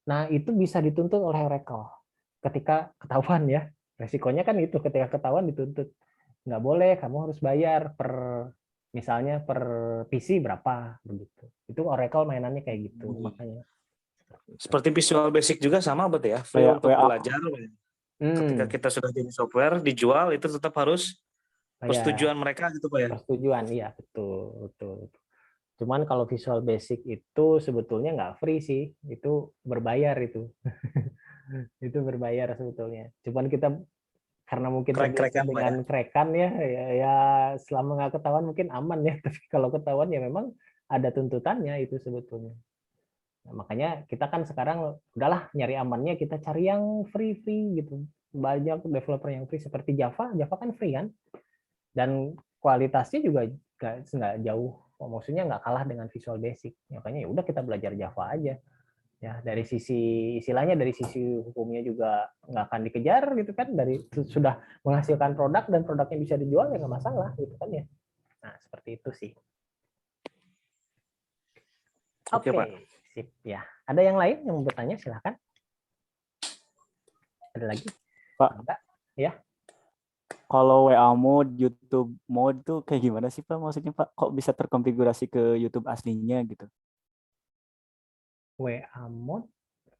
Nah, itu bisa dituntut oleh Oracle. Ketika ketahuan ya, resikonya kan itu, ketika ketahuan dituntut. Nggak boleh, kamu harus bayar misalnya per PC berapa begitu. Itu Oracle mainannya kayak gitu, makanya. Seperti Visual Basic juga sama berarti ya, free Kayak untuk WA. belajar. Ketika kita sudah jadi software dijual itu tetap harus persetujuan mereka gitu Pak ya. Persetujuan, iya betul. Cuman kalau Visual Basic itu sebetulnya nggak free sih, itu berbayar itu. Itu berbayar sebetulnya. Cuman kita karena mungkin terbiasa dengan crack-an ya selama nggak ketahuan mungkin aman ya, tapi kalau ketahuan ya memang ada tuntutannya itu sebetulnya. Nah, makanya kita kan sekarang udahlah nyari amannya, kita cari yang free gitu. Banyak developer yang free seperti Java kan free kan, dan kualitasnya juga nggak jauh, maksudnya nggak kalah dengan Visual Basic. Makanya ya udah kita belajar Java aja. Ya, dari sisi istilahnya, dari sisi hukumnya juga nggak akan dikejar gitu kan, dari sudah menghasilkan produk dan produknya bisa dijual ya nggak masalah gitu kan ya. Nah, seperti itu sih. Oke, Pak. Sip ya. Ada yang lain yang mau bertanya, silakan. Ada lagi? Pak. Enggak? Ya. Kalau WA mode, YouTube mode tuh kayak gimana sih Pak? Maksudnya Pak, kok bisa terkonfigurasi ke YouTube aslinya gitu? WA mode,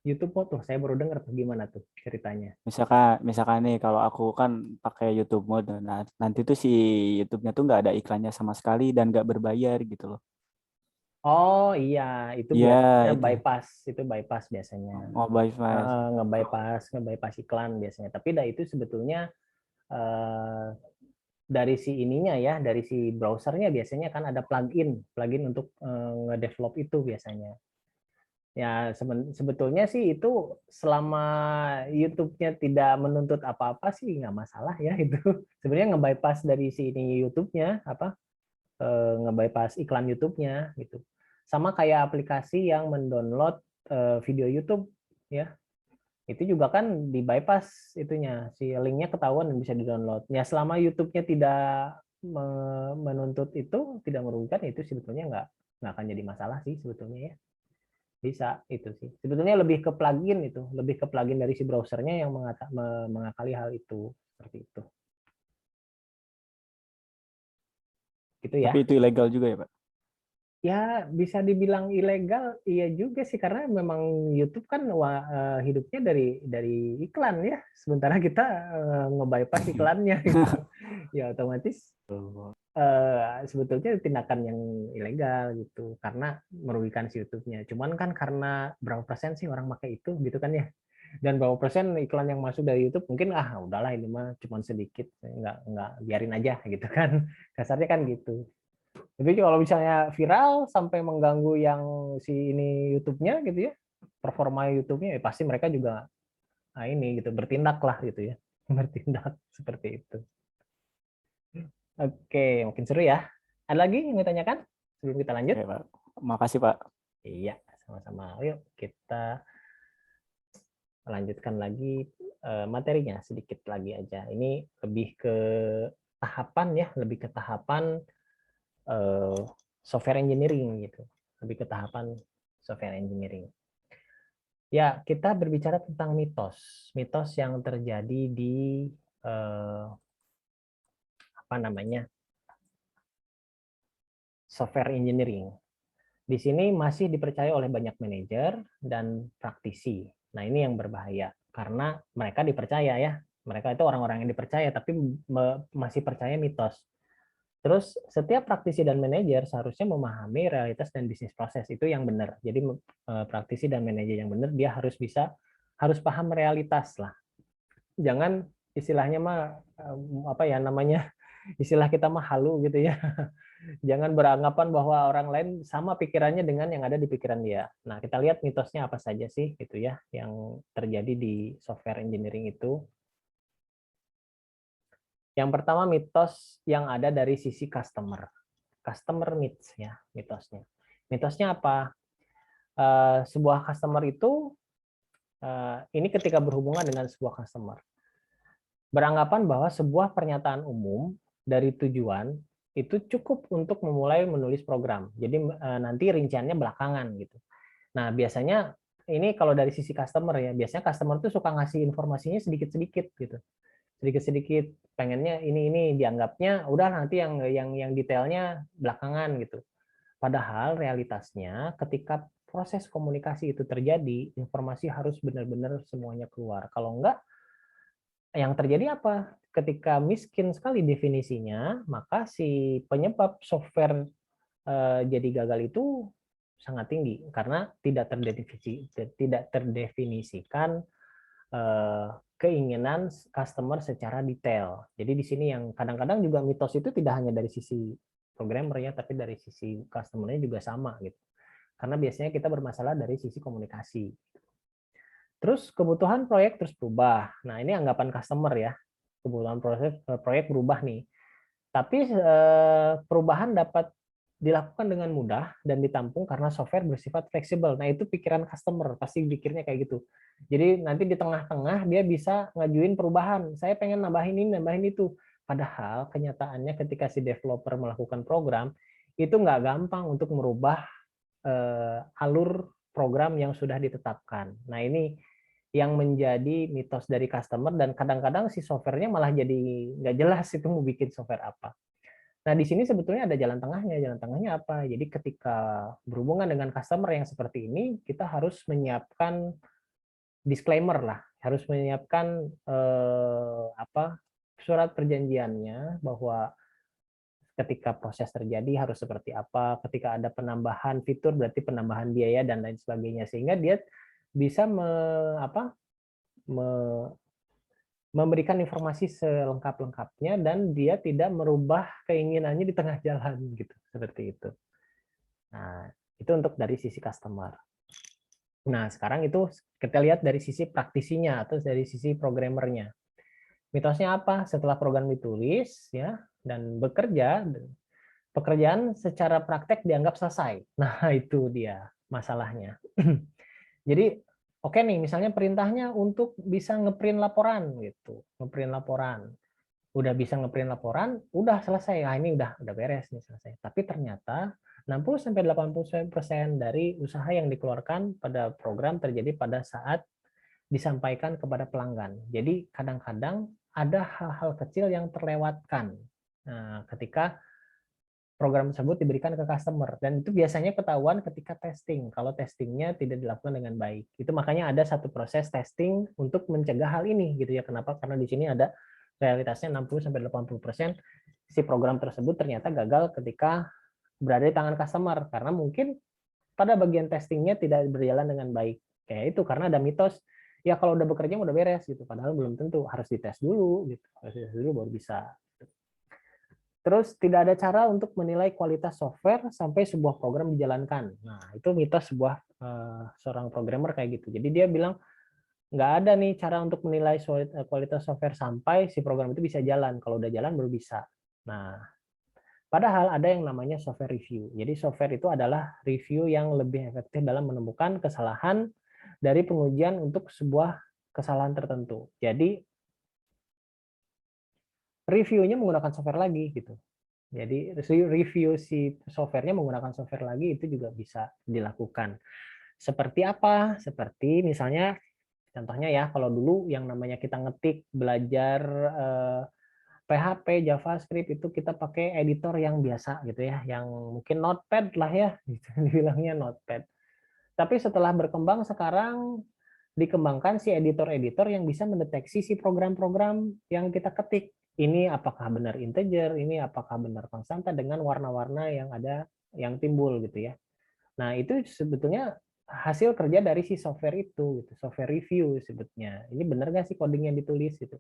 YouTube mode tuh saya baru dengar tuh, gimana tuh ceritanya? Misalkan nih kalau aku kan pakai YouTube mode, nah nanti tuh si YouTube-nya tuh nggak ada iklannya sama sekali dan nggak berbayar gitu loh. Oh iya, itu biasanya bypass biasanya. Oh, bypass. Nge-bypass iklan biasanya. Tapi itu sebetulnya dari si ininya ya, dari si browsernya biasanya kan ada plugin untuk nge-develop itu biasanya. Ya sebetulnya sih itu selama YouTube-nya tidak menuntut apa-apa sih nggak masalah ya itu. Sebenarnya nge-bypass dari si ini YouTube-nya nge-bypass iklan YouTube-nya gitu. Sama kayak aplikasi yang mendownload video YouTube ya. Itu juga kan di-bypass itunya, si linknya ketahuan dan bisa di-download. Ya selama YouTube-nya tidak menuntut itu, tidak merugikan, itu sebetulnya nggak akan jadi masalah sih sebetulnya ya. Bisa itu sih. Sebetulnya lebih ke plugin itu, lebih ke plugin dari si browsernya yang mengakali hal itu, seperti itu. Gitu ya. Tapi itu ilegal juga ya, Pak? Ya, bisa dibilang ilegal, iya juga sih, karena memang YouTube kan hidupnya dari iklan ya. Sementara kita nge-bypass iklannya gitu. Ya otomatis sebetulnya tindakan yang ilegal gitu, karena merugikan si YouTube-nya. Cuman kan karena berapa persen sih orang pakai itu gitu kan ya, dan berapa persen iklan yang masuk dari YouTube mungkin udahlah ini mah cuman sedikit, nggak biarin aja gitu kan, kasarnya kan gitu. Tapi kalau misalnya viral sampai mengganggu yang si ini YouTube-nya gitu ya, performa YouTube-nya, ya pasti mereka juga ini gitu bertindak lah gitu ya, bertindak seperti itu. Oke, mungkin seru ya. Ada lagi yang ditanyakan sebelum kita lanjut? Oke, Pak. Makasih, Pak. Iya, sama-sama. Yuk kita lanjutkan lagi materinya sedikit lagi aja. Ini lebih ke tahapan ya, lebih ke tahapan software engineering gitu. Lebih ke tahapan software engineering. Ya, kita berbicara tentang mitos. Mitos yang terjadi di software engineering. Di sini masih dipercaya oleh banyak manajer dan praktisi. Nah, ini yang berbahaya karena mereka dipercaya ya. Mereka itu orang-orang yang dipercaya tapi masih percaya mitos. Terus setiap praktisi dan manajer seharusnya memahami realitas dan bisnis proses, itu yang benar. Jadi praktisi dan manajer yang benar dia harus paham realitas lah. Jangan istilahnya istilah kita mah halu gitu ya. Jangan beranggapan bahwa orang lain sama pikirannya dengan yang ada di pikiran dia. Nah, kita lihat mitosnya apa saja sih gitu ya yang terjadi di software engineering itu. Yang pertama mitos yang ada dari sisi customer. Customer myths ya, mitosnya. Mitosnya apa? Sebuah customer itu ini ketika berhubungan dengan sebuah customer. Beranggapan bahwa sebuah pernyataan umum dari tujuan itu cukup untuk memulai menulis program. Jadi nanti rinciannya belakangan gitu. Nah, biasanya ini kalau dari sisi customer ya, biasanya customer tuh suka ngasih informasinya sedikit-sedikit gitu. Sedikit-sedikit pengennya ini dianggapnya udah nanti yang detailnya belakangan gitu. Padahal realitasnya ketika proses komunikasi itu terjadi, informasi harus benar-benar semuanya keluar. Kalau enggak, yang terjadi apa? Ketika miskin sekali definisinya, maka si penyebab software jadi gagal itu sangat tinggi karena tidak terdefinisikan keinginan customer secara detail. Jadi di sini yang kadang-kadang juga mitos itu tidak hanya dari sisi programmer ya, tapi dari sisi customer-nya juga sama gitu. Karena biasanya kita bermasalah dari sisi komunikasi. Terus kebutuhan proyek terus berubah. Nah, ini anggapan customer ya. Kebutuhan proyek berubah nih. Tapi perubahan dapat dilakukan dengan mudah dan ditampung karena software bersifat fleksibel. Nah, itu pikiran customer, pasti pikirnya kayak gitu. Jadi nanti di tengah-tengah dia bisa ngajuin perubahan. Saya pengen nambahin ini, nambahin itu. Padahal kenyataannya ketika si developer melakukan program, itu nggak gampang untuk merubah alur program yang sudah ditetapkan. Nah, ini yang menjadi mitos dari customer dan kadang-kadang si softwarenya malah jadi nggak jelas itu mau bikin software apa. Nah, di sini sebetulnya ada jalan tengahnya. Jalan tengahnya apa? Jadi ketika berhubungan dengan customer yang seperti ini, kita harus menyiapkan disclaimer lah, harus menyiapkan surat perjanjiannya bahwa ketika proses terjadi harus seperti apa, ketika ada penambahan fitur berarti penambahan biaya dan lain sebagainya, sehingga dia bisa memberikan informasi selengkap-lengkapnya dan dia tidak merubah keinginannya di tengah jalan gitu, seperti itu. Nah, itu untuk dari sisi customer. Nah, sekarang itu kita lihat dari sisi praktisinya atau dari sisi programmernya. Mitosnya apa? Setelah program ditulis ya dan bekerja, pekerjaan secara praktek dianggap selesai. Nah, itu dia masalahnya. Jadi oke nih, misalnya perintahnya untuk bisa ngeprint laporan gitu, ngeprint laporan. Udah bisa ngeprint laporan, udah selesai. Nah, ini udah beres nih, selesai. Tapi ternyata 60-80% dari usaha yang dikeluarkan pada program terjadi pada saat disampaikan kepada pelanggan. Jadi kadang-kadang ada hal-hal kecil yang terlewatkan. Nah, ketika program tersebut diberikan ke customer, dan itu biasanya ketahuan ketika testing kalau testingnya tidak dilakukan dengan baik. Itu makanya ada satu proses testing untuk mencegah hal ini gitu ya. Kenapa? Karena di sini ada realitasnya 60-80% si program tersebut ternyata gagal ketika berada di tangan customer karena mungkin pada bagian testingnya tidak berjalan dengan baik. Kayak itu karena ada mitos ya kalau udah bekerja udah beres gitu, padahal belum tentu, harus dites dulu gitu, harus dites dulu baru bisa. Terus tidak ada cara untuk menilai kualitas software sampai sebuah program dijalankan. Nah, itu mitos seorang programmer kayak gitu. Jadi dia bilang nggak ada nih cara untuk menilai kualitas software sampai si program itu bisa jalan. Kalau udah jalan baru bisa. Nah, padahal ada yang namanya software review. Jadi software itu adalah review yang lebih efektif dalam menemukan kesalahan dari pengujian untuk sebuah kesalahan tertentu. Jadi reviewnya menggunakan software lagi gitu. Jadi review si softwarenya menggunakan software lagi itu juga bisa dilakukan. Seperti apa? Seperti misalnya contohnya ya kalau dulu yang namanya kita ngetik belajar PHP, JavaScript itu kita pakai editor yang biasa gitu ya, yang mungkin Notepad lah ya, gitu, dibilangnya Notepad. Tapi setelah berkembang sekarang dikembangkan si editor-editor yang bisa mendeteksi si program-program yang kita ketik. Ini apakah benar integer, ini apakah benar konstanta dengan warna-warna yang ada yang timbul gitu ya. Nah, itu sebetulnya hasil kerja dari si software itu gitu, software review sebetulnya. Ini benar nggak sih coding yang ditulis gitu.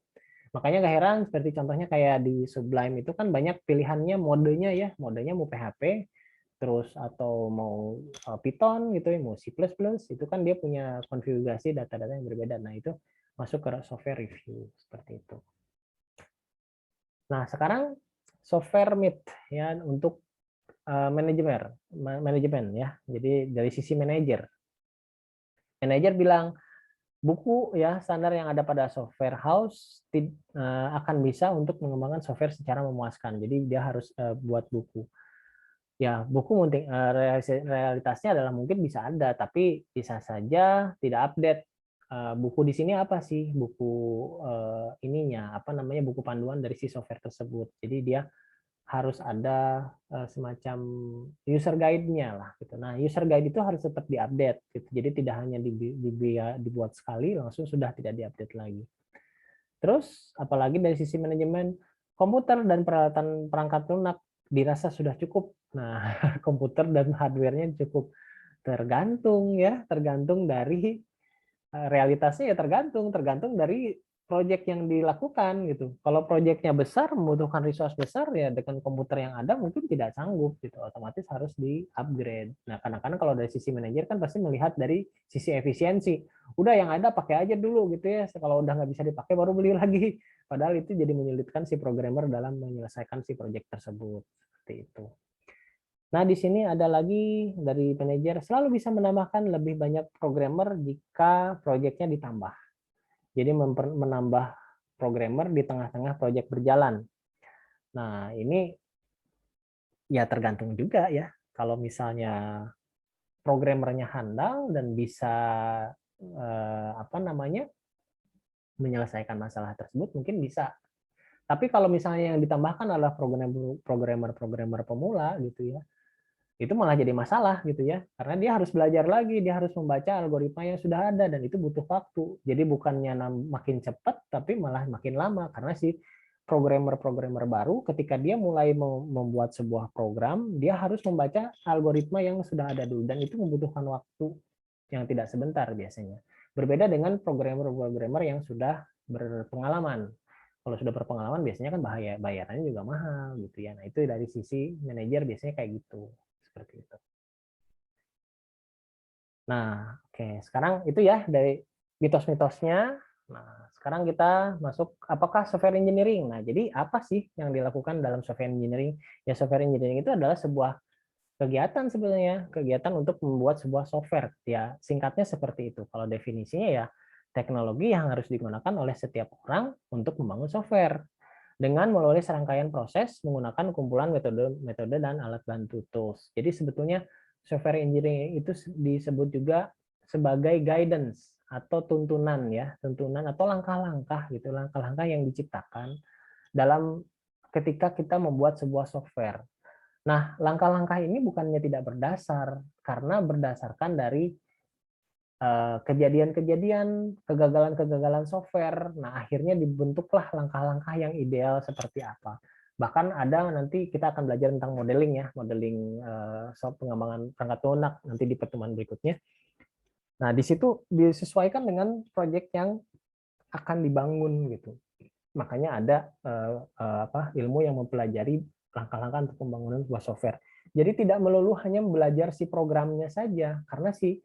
Makanya nggak heran seperti contohnya kayak di Sublime itu kan banyak pilihannya modenya ya, modenya mau PHP terus atau mau Python gitu ya, mau C++, itu kan dia punya konfigurasi data-data yang berbeda. Nah, itu masuk ke software review seperti itu. Nah, sekarang software meet ya untuk manajemen ya. Jadi dari sisi manajer bilang buku ya standar yang ada pada software house akan bisa untuk mengembangkan software secara memuaskan. Jadi dia harus buat buku. Ya, buku mungkin realitasnya adalah mungkin bisa ada, tapi bisa saja tidak update. Buku di sini apa sih? Buku ininya apa namanya? Buku panduan dari si software tersebut. Jadi dia harus ada semacam user guide-nya lah gitu. Nah, user guide itu harus tetap diupdate gitu. Jadi tidak hanya dibuat sekali langsung sudah tidak diupdate lagi. Terus apalagi dari sisi manajemen komputer dan peralatan perangkat lunak dirasa sudah cukup. Nah, komputer dan hardware-nya cukup, tergantung dari realitasnya ya tergantung dari proyek yang dilakukan gitu. Kalau proyeknya besar membutuhkan resource besar ya dengan komputer yang ada mungkin tidak sanggup gitu. Otomatis harus di-upgrade. Nah, kadang-kadang kalau dari sisi manajer kan pasti melihat dari sisi efisiensi. Udah yang ada pakai aja dulu gitu ya. Kalau udah nggak bisa dipakai baru beli lagi. Padahal itu jadi menyulitkan si programmer dalam menyelesaikan si proyek tersebut. Seperti itu. Nah, di sini ada lagi dari manajer selalu bisa menambahkan lebih banyak programmer jika proyeknya ditambah. Jadi menambah programmer di tengah-tengah proyek berjalan. Nah, ini ya tergantung juga ya. Kalau misalnya programmernya handal dan bisa menyelesaikan masalah tersebut mungkin bisa. Tapi kalau misalnya yang ditambahkan adalah programmer pemula gitu ya, itu malah jadi masalah gitu ya, karena dia harus belajar lagi, dia harus membaca algoritma yang sudah ada dan itu butuh waktu. Jadi bukannya makin cepat tapi malah makin lama karena si programmer baru ketika dia mulai membuat sebuah program, dia harus membaca algoritma yang sudah ada dulu dan itu membutuhkan waktu yang tidak sebentar biasanya. Berbeda dengan programmer yang sudah berpengalaman. Kalau sudah berpengalaman biasanya kan bayarannya juga mahal gitu ya. Nah, itu dari sisi manajer biasanya kayak gitu. Seperti itu. Nah, oke, sekarang itu ya dari mitos-mitosnya. Nah, sekarang kita masuk apakah software engineering. Nah, jadi apa sih yang dilakukan dalam software engineering? Ya, software engineering itu adalah sebuah kegiatan sebenarnya, kegiatan untuk membuat sebuah software. Ya, singkatnya seperti itu. Kalau definisinya ya teknologi yang harus digunakan oleh setiap orang untuk membangun software dengan melalui serangkaian proses menggunakan kumpulan metode dan alat bantu tools. Jadi sebetulnya software engineering itu disebut juga sebagai guidance atau tuntunan ya, tuntunan atau langkah-langkah gitu, langkah-langkah yang diciptakan dalam ketika kita membuat sebuah software. Nah, langkah-langkah ini bukannya tidak berdasar karena berdasarkan dari kejadian-kejadian, kegagalan-kegagalan software. Nah, akhirnya dibentuklah langkah-langkah yang ideal seperti apa. Bahkan ada nanti kita akan belajar tentang modeling ya, modeling pengembangan perangkat lunak nanti di pertemuan berikutnya. Nah, di situ disesuaikan dengan proyek yang akan dibangun gitu. Makanya ada ilmu yang mempelajari langkah-langkah untuk pembangunan sebuah software. Jadi tidak melulu hanya belajar si programnya saja, karena si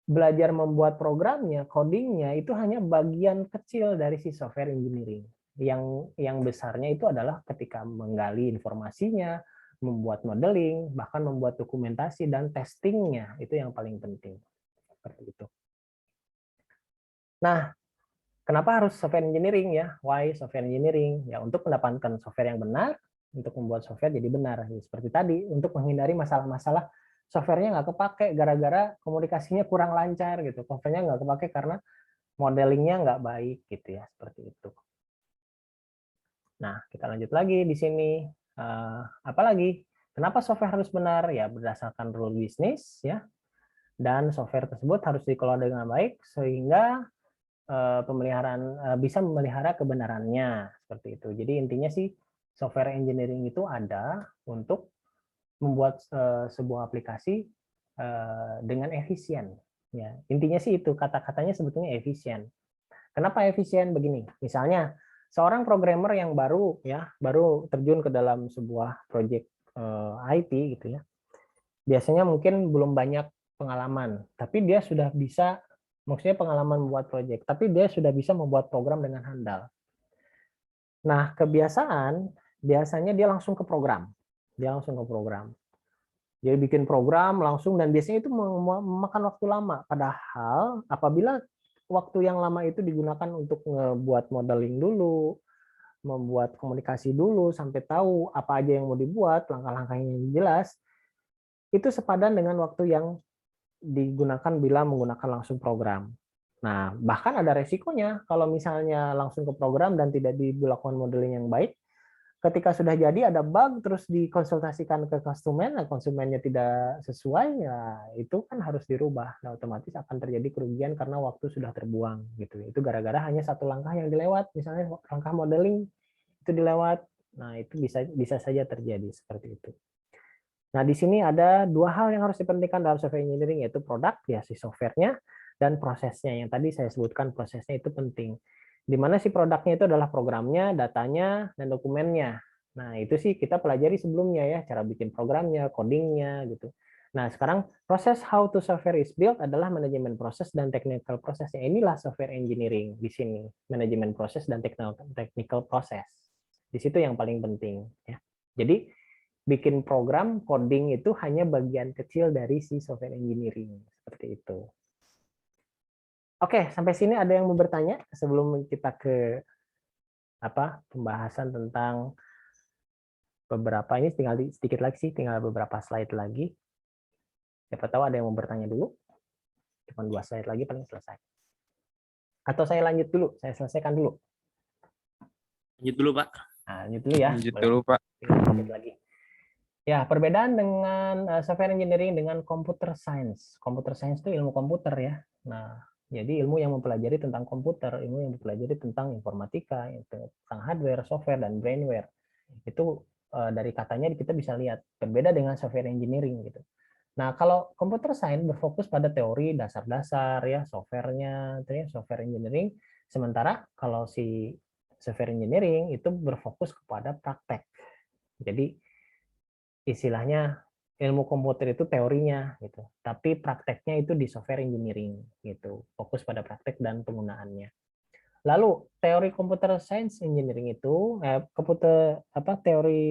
belajar membuat programnya, codingnya itu hanya bagian kecil dari si software engineering. Yang besarnya itu adalah ketika menggali informasinya, membuat modeling, bahkan membuat dokumentasi dan testingnya, itu yang paling penting. Seperti itu. Nah, kenapa harus software engineering ya? Why software engineering? Ya untuk mendapatkan software yang benar, untuk membuat software jadi benar. Seperti tadi, untuk menghindari masalah-masalah softwarenya nggak kepake gara-gara komunikasinya kurang lancar gitu. Softwarenya nggak kepake karena modelingnya nggak baik gitu ya, seperti itu. Nah, kita lanjut lagi di sini. Apalagi kenapa software harus benar? Ya berdasarkan rule bisnis ya. Dan software tersebut harus dikelola dengan baik sehingga pemeliharaan bisa memelihara kebenarannya seperti itu. Jadi intinya sih software engineering itu ada untuk membuat sebuah aplikasi dengan efisien. Ya, intinya sih itu, kata-katanya sebetulnya efisien. Kenapa efisien begini? Misalnya seorang programmer yang baru terjun ke dalam sebuah proyek IT gitu ya. Biasanya mungkin belum banyak pengalaman, tapi dia sudah bisa, maksudnya pengalaman membuat proyek, tapi dia sudah bisa membuat program dengan handal. Nah, kebiasaan biasanya dia langsung ke program. Dia langsung ke program. Dia bikin program langsung dan biasanya itu memakan waktu lama. Padahal apabila waktu yang lama itu digunakan untuk membuat modeling dulu, membuat komunikasi dulu sampai tahu apa aja yang mau dibuat, langkah-langkahnya yang jelas, itu sepadan dengan waktu yang digunakan bila menggunakan langsung program. Nah, bahkan ada resikonya kalau misalnya langsung ke program dan tidak dilakukan modeling yang baik, ketika sudah jadi ada bug terus dikonsultasikan ke konsumen, nah konsumennya tidak sesuai, ya itu kan harus dirubah. Nah, otomatis akan terjadi kerugian karena waktu sudah terbuang gitu. Itu gara-gara hanya satu langkah yang dilewat, misalnya langkah modeling itu dilewat. Nah, itu bisa saja terjadi seperti itu. Nah, di sini ada dua hal yang harus diperhatikan dalam software engineering, yaitu produk, ya si softwarenya, dan prosesnya. Yang tadi saya sebutkan prosesnya itu penting. Di mana si produknya itu adalah programnya, datanya, dan dokumennya. Nah, itu sih kita pelajari sebelumnya ya, cara bikin programnya, codingnya gitu. Nah, sekarang proses how to software is built adalah manajemen proses dan technical prosesnya. Inilah software engineering di sini, manajemen proses dan technical proses. Di situ yang paling penting ya. Jadi bikin program coding itu hanya bagian kecil dari si software engineering seperti itu. Oke, sampai sini ada yang mau bertanya sebelum kita ke pembahasan tentang beberapa, ini tinggal sedikit lagi sih, tinggal beberapa slide lagi. Siapa tahu ada yang mau bertanya dulu. Cuma 2 slide lagi paling selesai. Atau saya lanjut dulu, saya selesaikan dulu. Lanjut dulu, Pak. Nah, lanjut dulu ya. Lanjut Boleh. dulu, Pak. Sedikit lagi. Ya, perbedaan dengan software engineering dengan computer science. Computer science itu ilmu komputer ya. Nah, jadi ilmu yang mempelajari tentang komputer, ilmu yang mempelajari tentang informatika, tentang hardware, software, dan brainware. Itu dari katanya kita bisa lihat berbeda dengan software engineering gitu. Nah, kalau computer science berfokus pada teori dasar-dasar ya, softwarenya, software engineering. Sementara kalau si software engineering itu berfokus kepada praktek. Jadi istilahnya ilmu komputer itu teorinya gitu, tapi prakteknya itu di software engineering gitu, fokus pada praktek dan penggunaannya. Lalu teori computer science engineering itu teori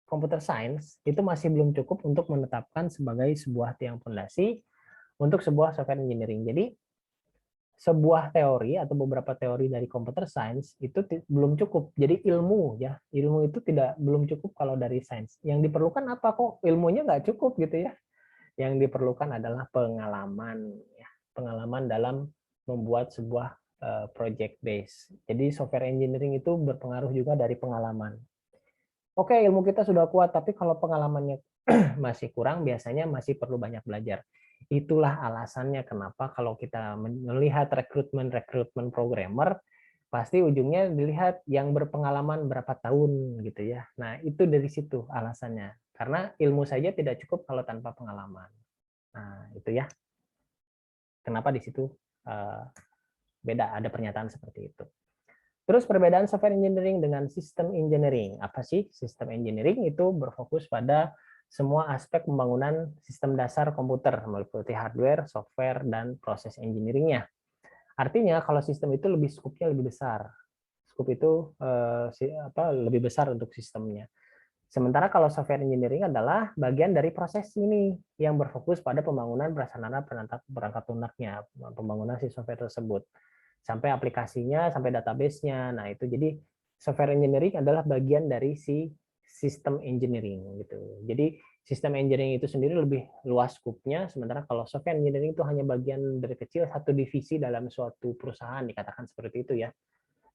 computer science itu masih belum cukup untuk menetapkan sebagai sebuah tiang fondasi untuk sebuah software engineering. Jadi sebuah teori atau beberapa teori dari computer science itu belum cukup. Jadi ilmu itu belum cukup kalau dari sains. Yang diperlukan apa kok? Ilmunya nggak cukup gitu ya. Yang diperlukan adalah pengalaman ya. Pengalaman dalam membuat sebuah project base. Jadi software engineering itu berpengaruh juga dari pengalaman. Oke, ilmu kita sudah kuat, tapi kalau pengalamannya masih kurang, biasanya masih perlu banyak belajar. Itulah alasannya kenapa kalau kita melihat rekrutmen programmer, pasti ujungnya dilihat yang berpengalaman berapa tahun gitu ya. Nah, itu dari situ alasannya. Karena ilmu saja tidak cukup kalau tanpa pengalaman. Nah, itu ya. Kenapa di situ beda, ada pernyataan seperti itu. Terus perbedaan software engineering dengan sistem engineering. Apa sih? Sistem engineering itu berfokus pada semua aspek pembangunan sistem dasar komputer, meliputi hardware, software, dan proses engineering-nya. Artinya kalau sistem itu skupnya lebih besar. Skup itu lebih besar untuk sistemnya. Sementara kalau software engineering adalah bagian dari proses ini yang berfokus pada pembangunan prasarana perangkat lunaknya, pembangunan si software tersebut. Sampai aplikasinya, sampai database-nya. Nah, itu jadi software engineering adalah bagian dari si sistem engineering gitu. Jadi sistem engineering itu sendiri lebih luas skupnya, sementara kalau software engineering itu hanya bagian dari kecil satu divisi dalam suatu perusahaan, dikatakan seperti itu ya.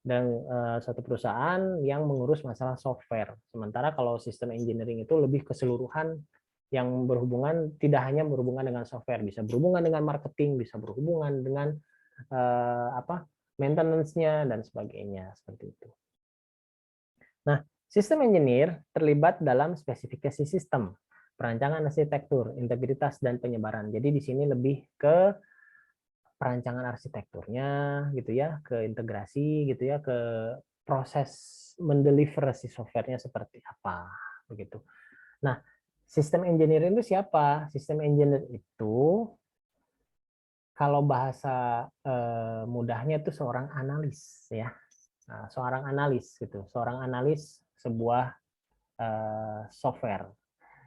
Dan suatu perusahaan yang mengurus masalah software. Sementara kalau sistem engineering itu lebih keseluruhan yang berhubungan, tidak hanya berhubungan dengan software, bisa berhubungan dengan marketing, bisa berhubungan dengan maintenance-nya dan sebagainya seperti itu. Nah, sistem engineer terlibat dalam spesifikasi sistem, perancangan arsitektur, integritas dan penyebaran. Jadi di sini lebih ke perancangan arsitekturnya gitu ya, ke integrasi gitu ya, ke proses mendeliver si softwarenya seperti apa begitu. Nah, sistem engineer itu siapa? Sistem engineer itu kalau bahasa mudahnya itu seorang analis ya. Nah, seorang analis gitu, seorang analis sebuah software.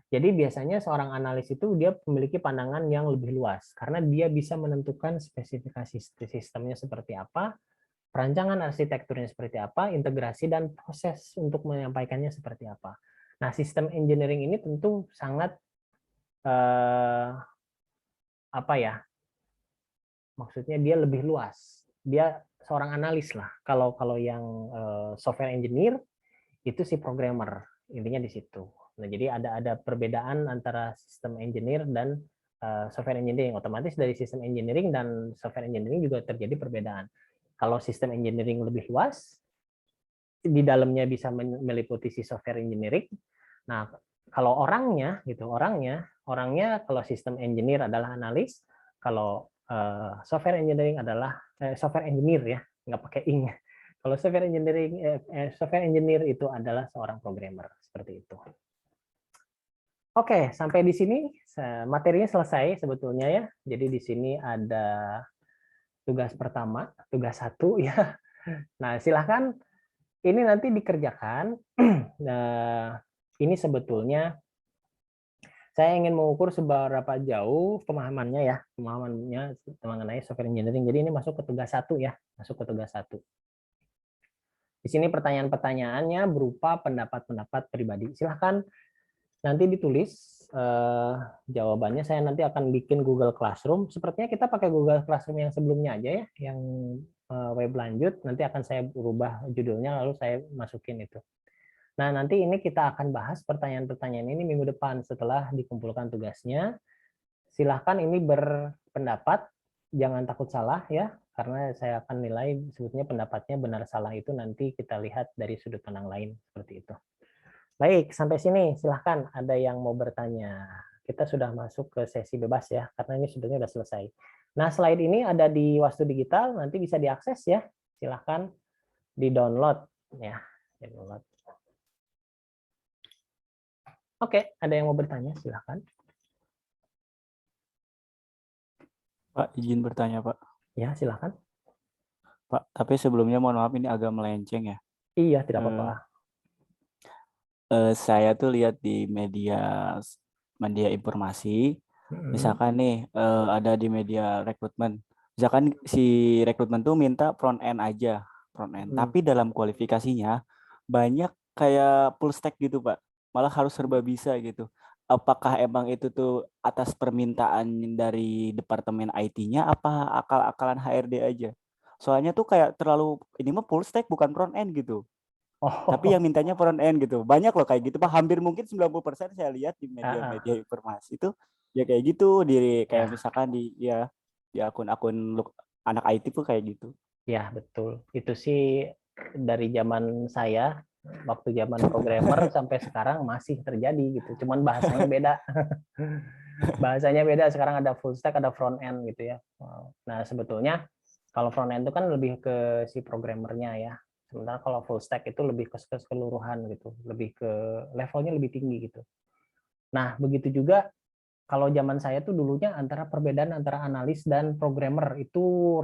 Jadi biasanya seorang analis itu dia memiliki pandangan yang lebih luas karena dia bisa menentukan spesifikasi sistemnya seperti apa, perancangan arsitekturnya seperti apa, integrasi dan proses untuk menyampaikannya seperti apa. Nah, sistem engineering ini tentu sangat apa ya? Maksudnya dia lebih luas. Dia seorang analis lah. Kalau yang software engineer itu si programmer, intinya di situ. Nah, jadi ada perbedaan antara sistem engineer dan software engineering. Otomatis dari sistem engineering dan software engineering juga terjadi perbedaan. Kalau sistem engineering lebih luas, di dalamnya bisa meliputi si software engineering. Nah, kalau orangnya kalau sistem engineer adalah analis, kalau software engineering adalah software engineer ya, nggak pakai ing. Kalau software engineer itu adalah seorang programmer seperti itu. Oke, sampai di sini materinya selesai sebetulnya ya. Jadi di sini ada tugas pertama, tugas 1 ya. Nah, silahkan ini nanti dikerjakan. Nah, ini sebetulnya saya ingin mengukur seberapa jauh pemahamannya mengenai software engineering. Jadi ini masuk ke tugas 1 ya, masuk ke tugas 1. Di sini pertanyaan-pertanyaannya berupa pendapat-pendapat pribadi. Silahkan nanti ditulis jawabannya. Saya nanti akan bikin Google Classroom. Sepertinya kita pakai Google Classroom yang sebelumnya aja ya, yang web lanjut. Nanti akan saya ubah judulnya, lalu saya masukin itu. Nah, nanti ini kita akan bahas pertanyaan-pertanyaan ini minggu depan setelah dikumpulkan tugasnya. Silahkan ini berpendapat, jangan takut salah ya, karena saya akan nilai sebetulnya pendapatnya benar salah itu nanti kita lihat dari sudut pandang lain seperti itu. Baik, sampai sini silahkan ada yang mau bertanya. Kita sudah masuk ke sesi bebas ya, karena ini sebetulnya sudah selesai. Nah, slide ini ada di Wastu Digital, nanti bisa diakses ya. Silahkan di-download ya. Di-download. Oke, ada yang mau bertanya? Silahkan. Pak, izin bertanya, Pak. Ya, silahkan. Pak, tapi sebelumnya mohon maaf ini agak melenceng ya. Iya, tidak apa-apa. Saya tuh lihat di media informasi, misalkan nih ada di media rekrutmen, misalkan si rekrutmen tuh minta front end aja, tapi dalam kualifikasinya banyak kayak full stack gitu Pak, malah harus serba bisa gitu. Apakah emang itu tuh atas permintaan dari departemen IT-nya, apa akal-akalan HRD aja? Soalnya tuh kayak terlalu, ini mah full stack bukan front end gitu. Tapi yang mintanya front end gitu. Banyak loh kayak gitu Pak. Hampir mungkin 90% saya lihat di media-media informasi itu ya kayak gitu, kayak misalkan di akun-akun anak IT tuh kayak gitu. Ya, betul. Itu sih dari zaman saya, waktu zaman programmer sampai sekarang masih terjadi gitu. Cuman bahasanya beda. Bahasanya beda. Sekarang ada full stack, ada front end gitu ya. Nah, sebetulnya kalau front end itu kan lebih ke si programmernya ya. Sementara kalau full stack itu lebih ke keseluruhan gitu, lebih ke levelnya lebih tinggi gitu. Nah, begitu juga kalau zaman saya tuh dulunya perbedaan antara analis dan programmer itu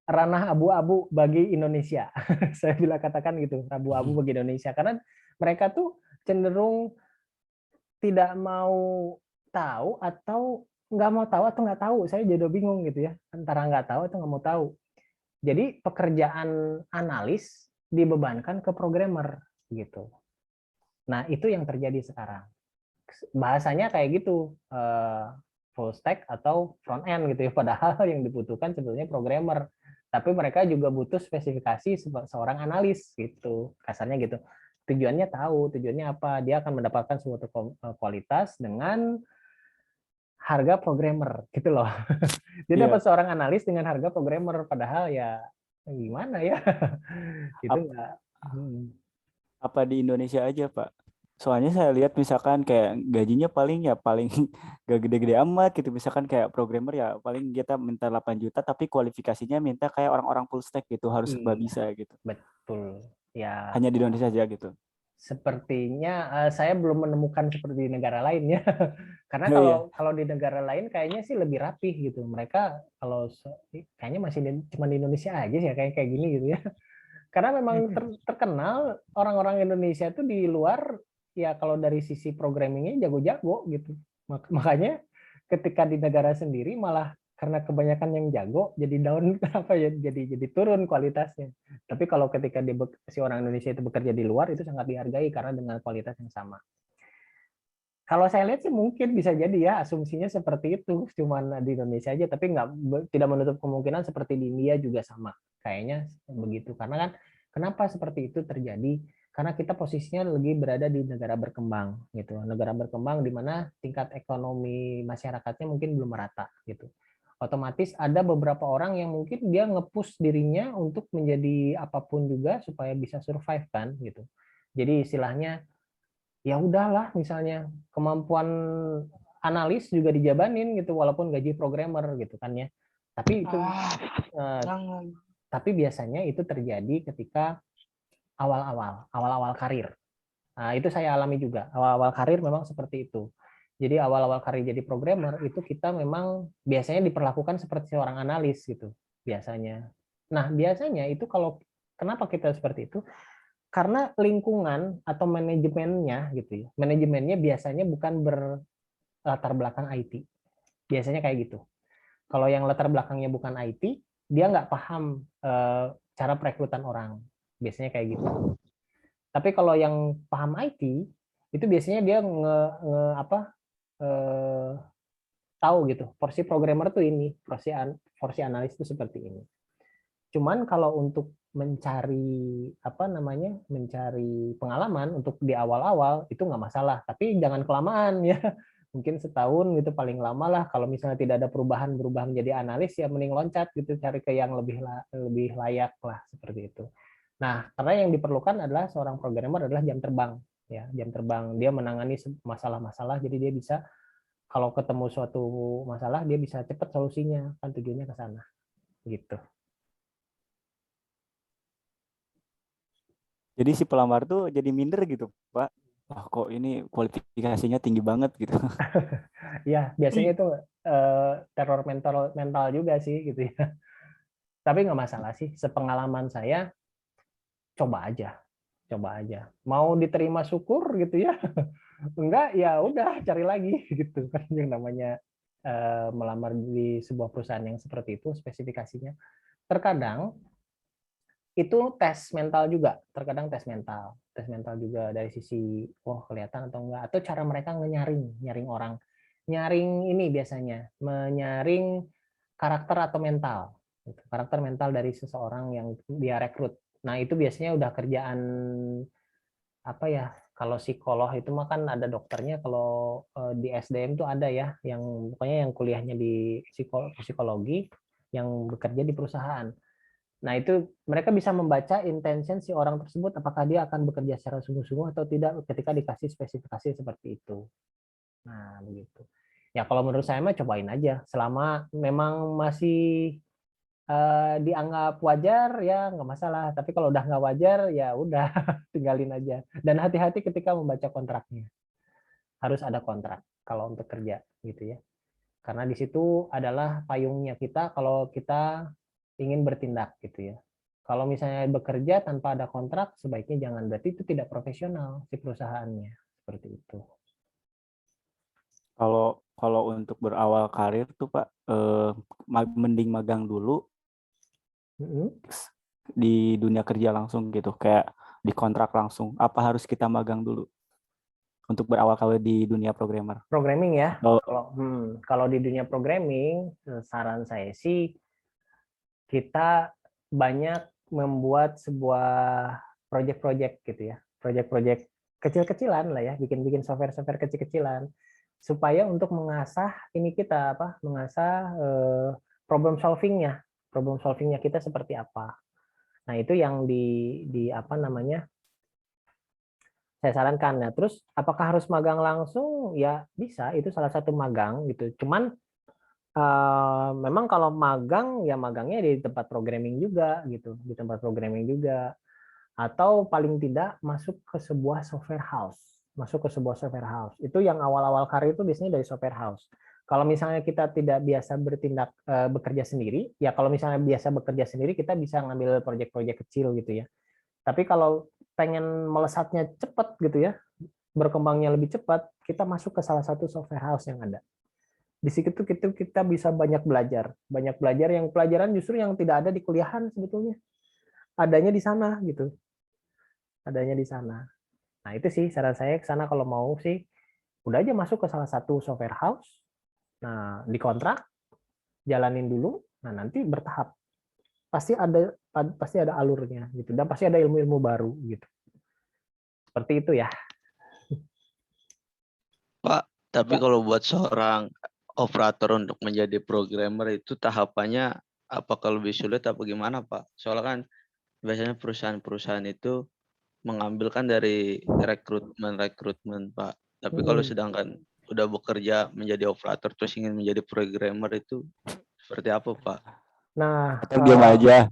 ranah abu-abu bagi Indonesia. Saya bila katakan gitu, abu-abu bagi Indonesia karena mereka tuh cenderung tidak mau tahu atau nggak tahu. Saya jadi bingung gitu ya, antara nggak tahu atau nggak mau tahu. Jadi pekerjaan analis dibebankan ke programmer gitu. Nah, itu yang terjadi sekarang. Bahasanya kayak gitu, full stack atau front end gitu ya. Padahal yang dibutuhkan sebetulnya programmer. Tapi mereka juga butuh spesifikasi seorang analis gitu. Kasarnya gitu. Tujuannya apa? Dia akan mendapatkan suatu kualitas dengan harga programmer gitu loh. Dia dapat seorang analis dengan harga programmer, padahal ya gimana ya? Itu enggak. Apa di Indonesia aja Pak? Soalnya saya lihat misalkan kayak gajinya paling gak gede-gede amat gitu. Misalkan kayak programmer ya paling kita minta 8 juta tapi kualifikasinya minta kayak orang-orang full stack gitu, harus serba bisa gitu. Betul. Ya. Hanya di Indonesia aja gitu. Sepertinya saya belum menemukan seperti di negara lain ya. Karena Oh, iya. kalau di negara lain kayaknya sih lebih rapih gitu. Mereka kayaknya masih cuma di Indonesia aja sih ya, kayak gini gitu ya. Karena memang terkenal orang-orang Indonesia itu di luar ya kalau dari sisi programmingnya jago-jago gitu. Makanya ketika di negara sendiri malah karena kebanyakan yang jago jadi down apa ya jadi turun kualitasnya. Tapi kalau ketika si orang Indonesia itu bekerja di luar itu sangat dihargai karena dengan kualitas yang sama. Kalau saya lihat sih mungkin bisa jadi ya asumsinya seperti itu, cuman di Indonesia aja, tapi tidak menutup kemungkinan seperti di India juga sama. Kayaknya begitu. Karena kan kenapa seperti itu terjadi? Karena kita posisinya lagi berada di negara berkembang gitu. Negara berkembang di mana tingkat ekonomi masyarakatnya mungkin belum merata gitu. Otomatis ada beberapa orang yang mungkin dia nge-push dirinya untuk menjadi apapun juga supaya bisa survive kan gitu. Jadi istilahnya ya udahlah misalnya kemampuan analis juga dijabanin gitu walaupun gaji programmer gitu kan ya. Tapi itu tapi biasanya itu terjadi ketika awal-awal karir. Nah, itu saya alami juga. Awal-awal karir memang seperti itu. Jadi awal-awal karir jadi programmer itu kita memang biasanya diperlakukan seperti seorang analis gitu biasanya. Nah, biasanya itu kalau kenapa kita seperti itu? Karena lingkungan atau manajemennya gitu ya. Manajemennya biasanya bukan berlatar belakang IT. Biasanya kayak gitu. Kalau yang latar belakangnya bukan IT, dia nggak paham cara perekrutan orang. Biasanya kayak gitu. Tapi kalau yang paham IT, itu biasanya dia tahu gitu. Porsi programmer tuh ini, porsi analis itu seperti ini. Cuman kalau untuk mencari mencari pengalaman untuk di awal-awal itu nggak masalah, tapi jangan kelamaan ya. Mungkin setahun gitu paling lama lah. Kalau misalnya tidak ada perubahan berubah menjadi analis ya mending loncat gitu cari ke yang lebih layak lah seperti itu. Nah, karena yang diperlukan adalah seorang programmer adalah jam terbang ya, jam terbang. Dia menangani masalah-masalah jadi dia bisa kalau ketemu suatu masalah dia bisa cepat solusinya, kan tujuannya ke sana gitu. Jadi si pelamar tuh jadi minder gitu, Pak. Wah, kok ini kualifikasinya tinggi banget gitu. Ya, biasanya itu teror mental juga sih gitu ya. Tapi nggak masalah sih. Sepengalaman saya, coba aja. Mau diterima syukur gitu ya. Enggak, ya udah cari lagi gitu kan yang namanya melamar di sebuah perusahaan yang seperti itu spesifikasinya. Terkadang itu tes mental juga, terkadang tes mental juga dari sisi kelihatan atau enggak, atau cara mereka nyaring orang, nyaring ini biasanya menyaring karakter atau mental, karakter mental dari seseorang yang dia rekrut. Nah itu biasanya udah kerjaan apa ya, kalau psikolog itu mah kan ada dokternya, kalau di SDM tuh ada ya, yang pokoknya yang kuliahnya di psikologi yang bekerja di perusahaan. Nah, itu mereka bisa membaca intention si orang tersebut, apakah dia akan bekerja secara sungguh-sungguh atau tidak ketika dikasih spesifikasi seperti itu. Nah, begitu. Ya, kalau menurut saya mah cobain aja. Selama memang masih dianggap wajar, ya nggak masalah. Tapi kalau udah nggak wajar, ya udah tinggalin aja. Dan hati-hati ketika membaca kontraknya. Harus ada kontrak kalau untuk kerja, gitu ya. Karena di situ adalah payungnya kita kalau kita ingin bertindak gitu ya. Kalau misalnya bekerja tanpa ada kontrak, sebaiknya jangan, berarti itu tidak profesional si perusahaannya, seperti itu. Kalau untuk berawal karir tuh Pak, mending magang dulu di dunia kerja langsung gitu, kayak di kontrak langsung. Apa harus kita magang dulu untuk berawal karir di dunia programmer? Programming ya. Kalau di dunia programming, saran saya sih kita banyak membuat sebuah project-project gitu ya, project-project kecil-kecilan lah ya, bikin software-software kecil-kecilan supaya untuk mengasah ini kita mengasah problem solvingnya kita seperti apa. Nah itu yang di saya sarankan. Nah terus apakah harus magang langsung? Ya bisa, itu salah satu magang gitu. Cuman memang kalau magang ya magangnya di tempat programming juga gitu, di tempat programming juga, atau paling tidak masuk ke sebuah software house. Masuk ke sebuah software house. Itu yang awal-awal karir itu biasanya dari software house. Kalau misalnya kita tidak biasa bekerja sendiri, ya kalau misalnya biasa bekerja sendiri kita bisa ngambil proyek-proyek kecil gitu ya. Tapi kalau pengen melesatnya cepat gitu ya, berkembangnya lebih cepat, kita masuk ke salah satu software house yang ada. Di situ kita bisa banyak belajar yang pelajaran justru yang tidak ada di kuliahan sebetulnya. Adanya di sana gitu. Adanya di sana. Nah, itu sih saran saya ke sana kalau mau sih udah aja masuk ke salah satu software house. Nah, dikontrak, jalanin dulu, nah nanti bertahap. Pasti ada alurnya gitu dan pasti ada ilmu-ilmu baru gitu. Seperti itu ya. Pak, tapi kalau buat seorang operator untuk menjadi programmer itu tahapannya apakah lebih sulit apa gimana, Pak? Soalnya kan biasanya perusahaan-perusahaan itu mengambilkan dari rekrutmen, Pak. Tapi kalau sedangkan udah bekerja menjadi operator terus ingin menjadi programmer itu seperti apa, Pak? Nah, diam aja.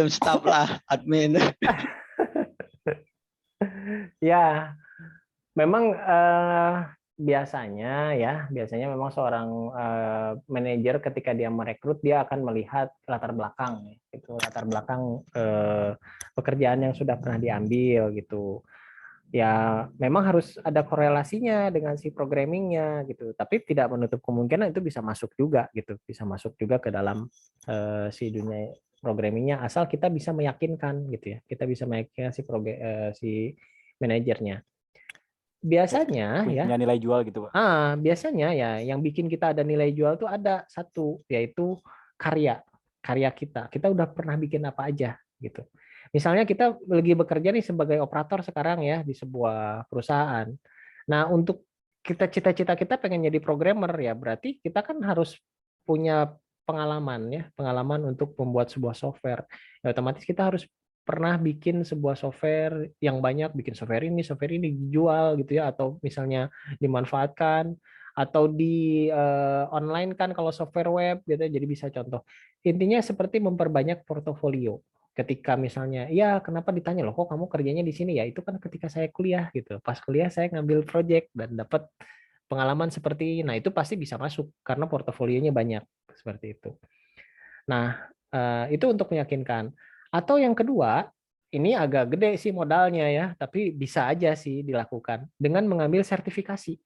Stop lah, admin. Ya, memang biasanya memang seorang manajer ketika dia merekrut dia akan melihat latar belakang pekerjaan yang sudah pernah diambil gitu. Ya, memang harus ada korelasinya dengan si programmingnya gitu. Tapi tidak menutup kemungkinan itu bisa masuk juga gitu, bisa masuk juga ke dalam si dunia programmingnya asal kita bisa meyakinkan gitu ya. Kita bisa meyakinkan si manajernya. Biasanya punya nilai jual gitu, Pak. Biasanya ya yang bikin kita ada nilai jual tuh ada satu, yaitu karya kita. Kita udah pernah bikin apa aja gitu. Misalnya kita lagi bekerja nih sebagai operator sekarang ya di sebuah perusahaan. Nah, untuk cita-cita kita pengen jadi programmer ya, berarti kita kan harus punya pengalaman untuk membuat sebuah software. Ya, otomatis kita harus pernah bikin sebuah software yang banyak, bikin software ini dijual gitu ya, atau misalnya dimanfaatkan, atau di online kan kalau software web gitu, jadi bisa contoh. Intinya seperti memperbanyak portofolio. Ketika misalnya, ya kenapa ditanya loh, kok kamu kerjanya di sini ya? Itu kan ketika saya kuliah gitu. Pas kuliah saya ngambil project dan dapat pengalaman seperti, nah itu pasti bisa masuk karena portofolionya banyak seperti itu. Nah, itu untuk meyakinkan. Atau yang kedua, ini agak gede sih modalnya ya, tapi bisa aja sih dilakukan dengan mengambil sertifikasi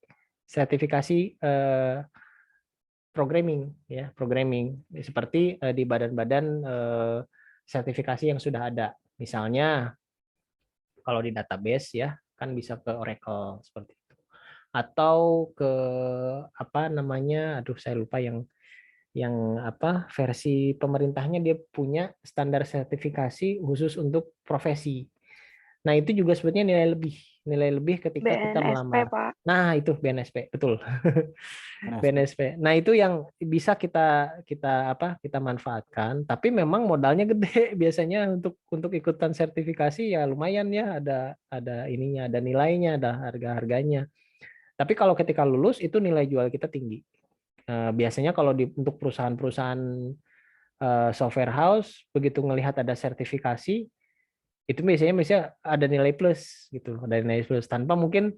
programming ya, programming seperti di badan-badan sertifikasi yang sudah ada. Misalnya kalau di database ya kan bisa ke Oracle seperti itu. Atau ke apa namanya? Aduh saya lupa yang versi pemerintahnya dia punya standar sertifikasi khusus untuk profesi. Nah, itu juga sebetulnya nilai lebih ketika kita melamar. Pak. Nah, itu BNSP, betul. BNSP. Nah, itu yang bisa kita manfaatkan, tapi memang modalnya gede biasanya untuk ikutan sertifikasi ya lumayan ya, ada ininya, ada nilainya, ada harga-harganya. Tapi kalau ketika lulus itu nilai jual kita tinggi. Biasanya kalau untuk perusahaan-perusahaan software house begitu ngelihat ada sertifikasi itu biasanya ada nilai plus gitu, ada nilai plus tanpa mungkin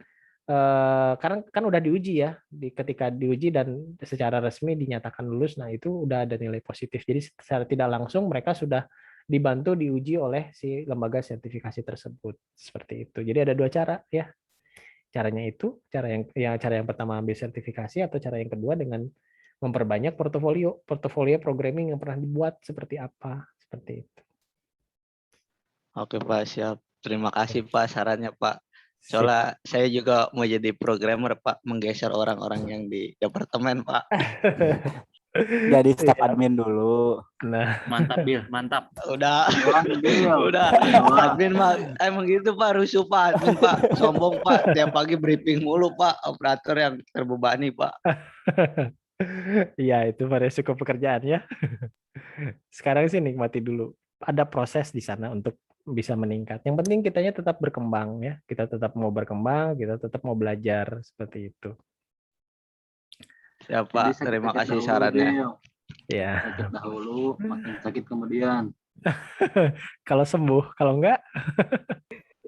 karena kan udah diuji ya, ketika diuji dan secara resmi dinyatakan lulus, nah itu udah ada nilai positif. Jadi secara tidak langsung mereka sudah dibantu diuji oleh si lembaga sertifikasi tersebut seperti itu. Jadi ada dua cara ya. Caranya itu, cara yang pertama ambil sertifikasi, atau cara yang kedua dengan memperbanyak portofolio programming yang pernah dibuat seperti apa, seperti itu. Oke Pak, siap. Terima kasih Pak sarannya Pak. Soalnya saya juga mau jadi programmer Pak, menggeser orang-orang yang di departemen Pak. Jadi staf admin dulu. Nah, Mantap, Bil, mantap. Udah. Admin mah emang gitu Pak, rusuh Pak, admin Pak, sombong Pak, tiap pagi briefing mulu Pak, operator yang terbebani Pak. Iya, itu resiko pekerjaan ya. Sekarang sih nikmati dulu. Ada proses di sana untuk bisa meningkat. Yang penting kitanya tetap berkembang ya. Kita tetap mau berkembang, kita tetap mau belajar seperti itu. Siap Pak, terima kasih sarannya. Ya. Sakit dahulu, makin sakit kemudian. Kalau sembuh, kalau enggak,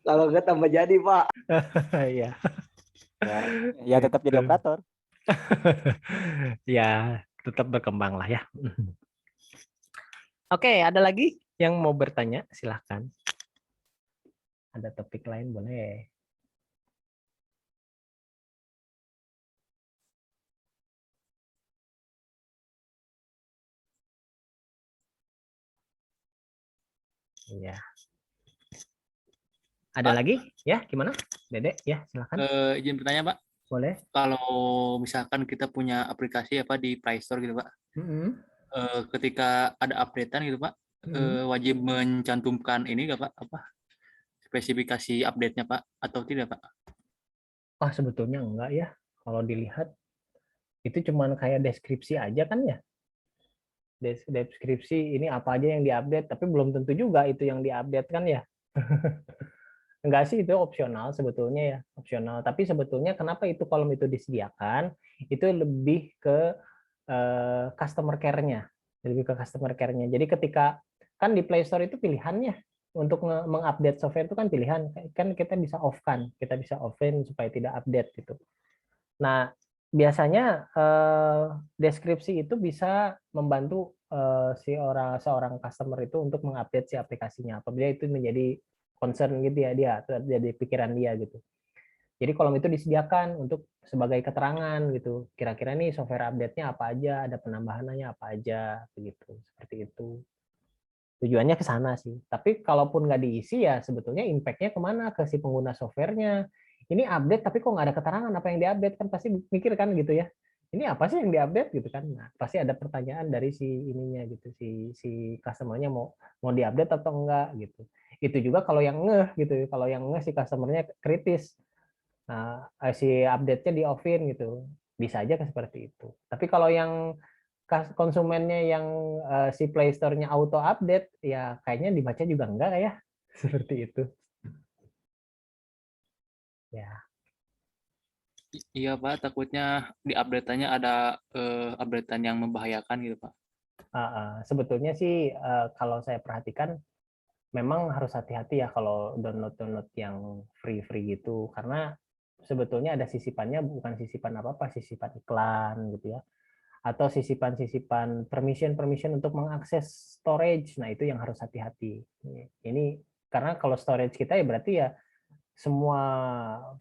Kalau enggak tambah jadi, Pak. ya. Ya tetap jadi Gitu. operator. Ya, tetap berkembang lah ya. Oke, ada lagi yang mau bertanya? Silahkan. Ada topik lain boleh. Iya. Ada Pak. lagi? Ya, gimana? Dede, ya, silakan. Izin bertanya, Pak. Boleh. Kalau misalkan kita punya aplikasi apa di Play Store gitu, Pak. Ketika ada updatean gitu, Pak, wajib mencantumkan ini nggak, Pak? Apa? Spesifikasi update-nya, Pak, atau tidak, Pak? Ah, sebetulnya enggak ya. Kalau dilihat itu cuman kayak deskripsi aja kan ya. Deskripsi ini apa aja yang diupdate, tapi belum tentu juga itu yang diupdate kan ya. Enggak sih, itu opsional sebetulnya ya, opsional. Tapi sebetulnya kenapa itu kolom itu disediakan, itu lebih ke customer care-nya, lebih ke customer care-nya. Jadi ketika kan di Play Store itu pilihannya untuk mengupdate software itu kan pilihan, kan kita bisa off-kan, kita bisa off-in supaya tidak update gitu. Nah, biasanya deskripsi itu bisa membantu seorang customer itu untuk mengupdate si aplikasinya apabila itu menjadi concern gitu ya, dia jadi pikiran dia gitu. Jadi kolom itu disediakan untuk sebagai keterangan gitu. Kira-kira nih software update-nya apa aja, ada penambahannya apa aja, begitu. Seperti itu. Tujuannya ke sana sih. Tapi kalaupun nggak diisi ya sebetulnya impact-nya kemana? Ke si pengguna software-nya. Ini update tapi kok nggak ada keterangan apa yang diupdate, kan pasti mikir kan gitu ya. Ini apa sih yang diupdate gitu kan? Nah, pasti ada pertanyaan dari si ininya gitu, si customer-nya mau diupdate atau enggak gitu. Itu juga kalau yang ngeh gitu, kalau yang ngeh si customer-nya kritis. Nah, si update-nya di off-in gitu. Bisa aja seperti itu. Tapi kalau yang konsumennya yang si Play Store-nya auto update, ya kayaknya dibaca juga enggak ya. Seperti itu. Ya. Iya, Pak, takutnya di update-nya ada update-an yang membahayakan gitu, Pak. Sebetulnya sih kalau saya perhatikan memang harus hati-hati ya kalau download yang free gitu, karena sebetulnya ada sisipannya, bukan sisipan apa-apa, sisipan iklan gitu ya, atau sisipan permission untuk mengakses storage. Nah, itu yang harus hati-hati. Ini karena kalau storage kita ya berarti ya semua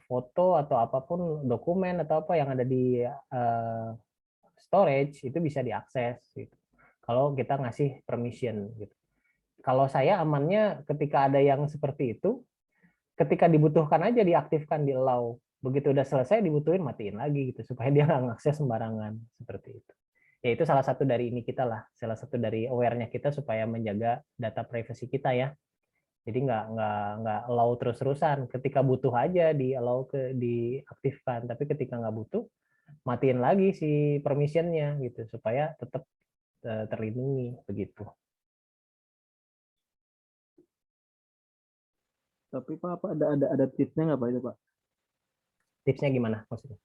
foto atau apapun, dokumen atau apa yang ada di storage itu bisa diakses gitu. Kalau kita ngasih permission gitu. Kalau saya amannya ketika ada yang seperti itu, ketika dibutuhkan aja diaktifkan, di allow. Begitu udah selesai dibutuhin matiin lagi gitu supaya dia nggak ngakses sembarangan seperti itu. Ya itu salah satu dari ini kita lah, salah satu dari aware-nya kita supaya menjaga data privacy kita ya. Jadi nggak allow terus-terusan. Ketika butuh aja di allow, diaktifkan, tapi ketika nggak butuh matiin lagi si permission-nya gitu supaya tetap terlindungi begitu. Tapi Pak, apa ada tipsnya nggak Pak itu Pak? Tipsnya gimana maksudnya?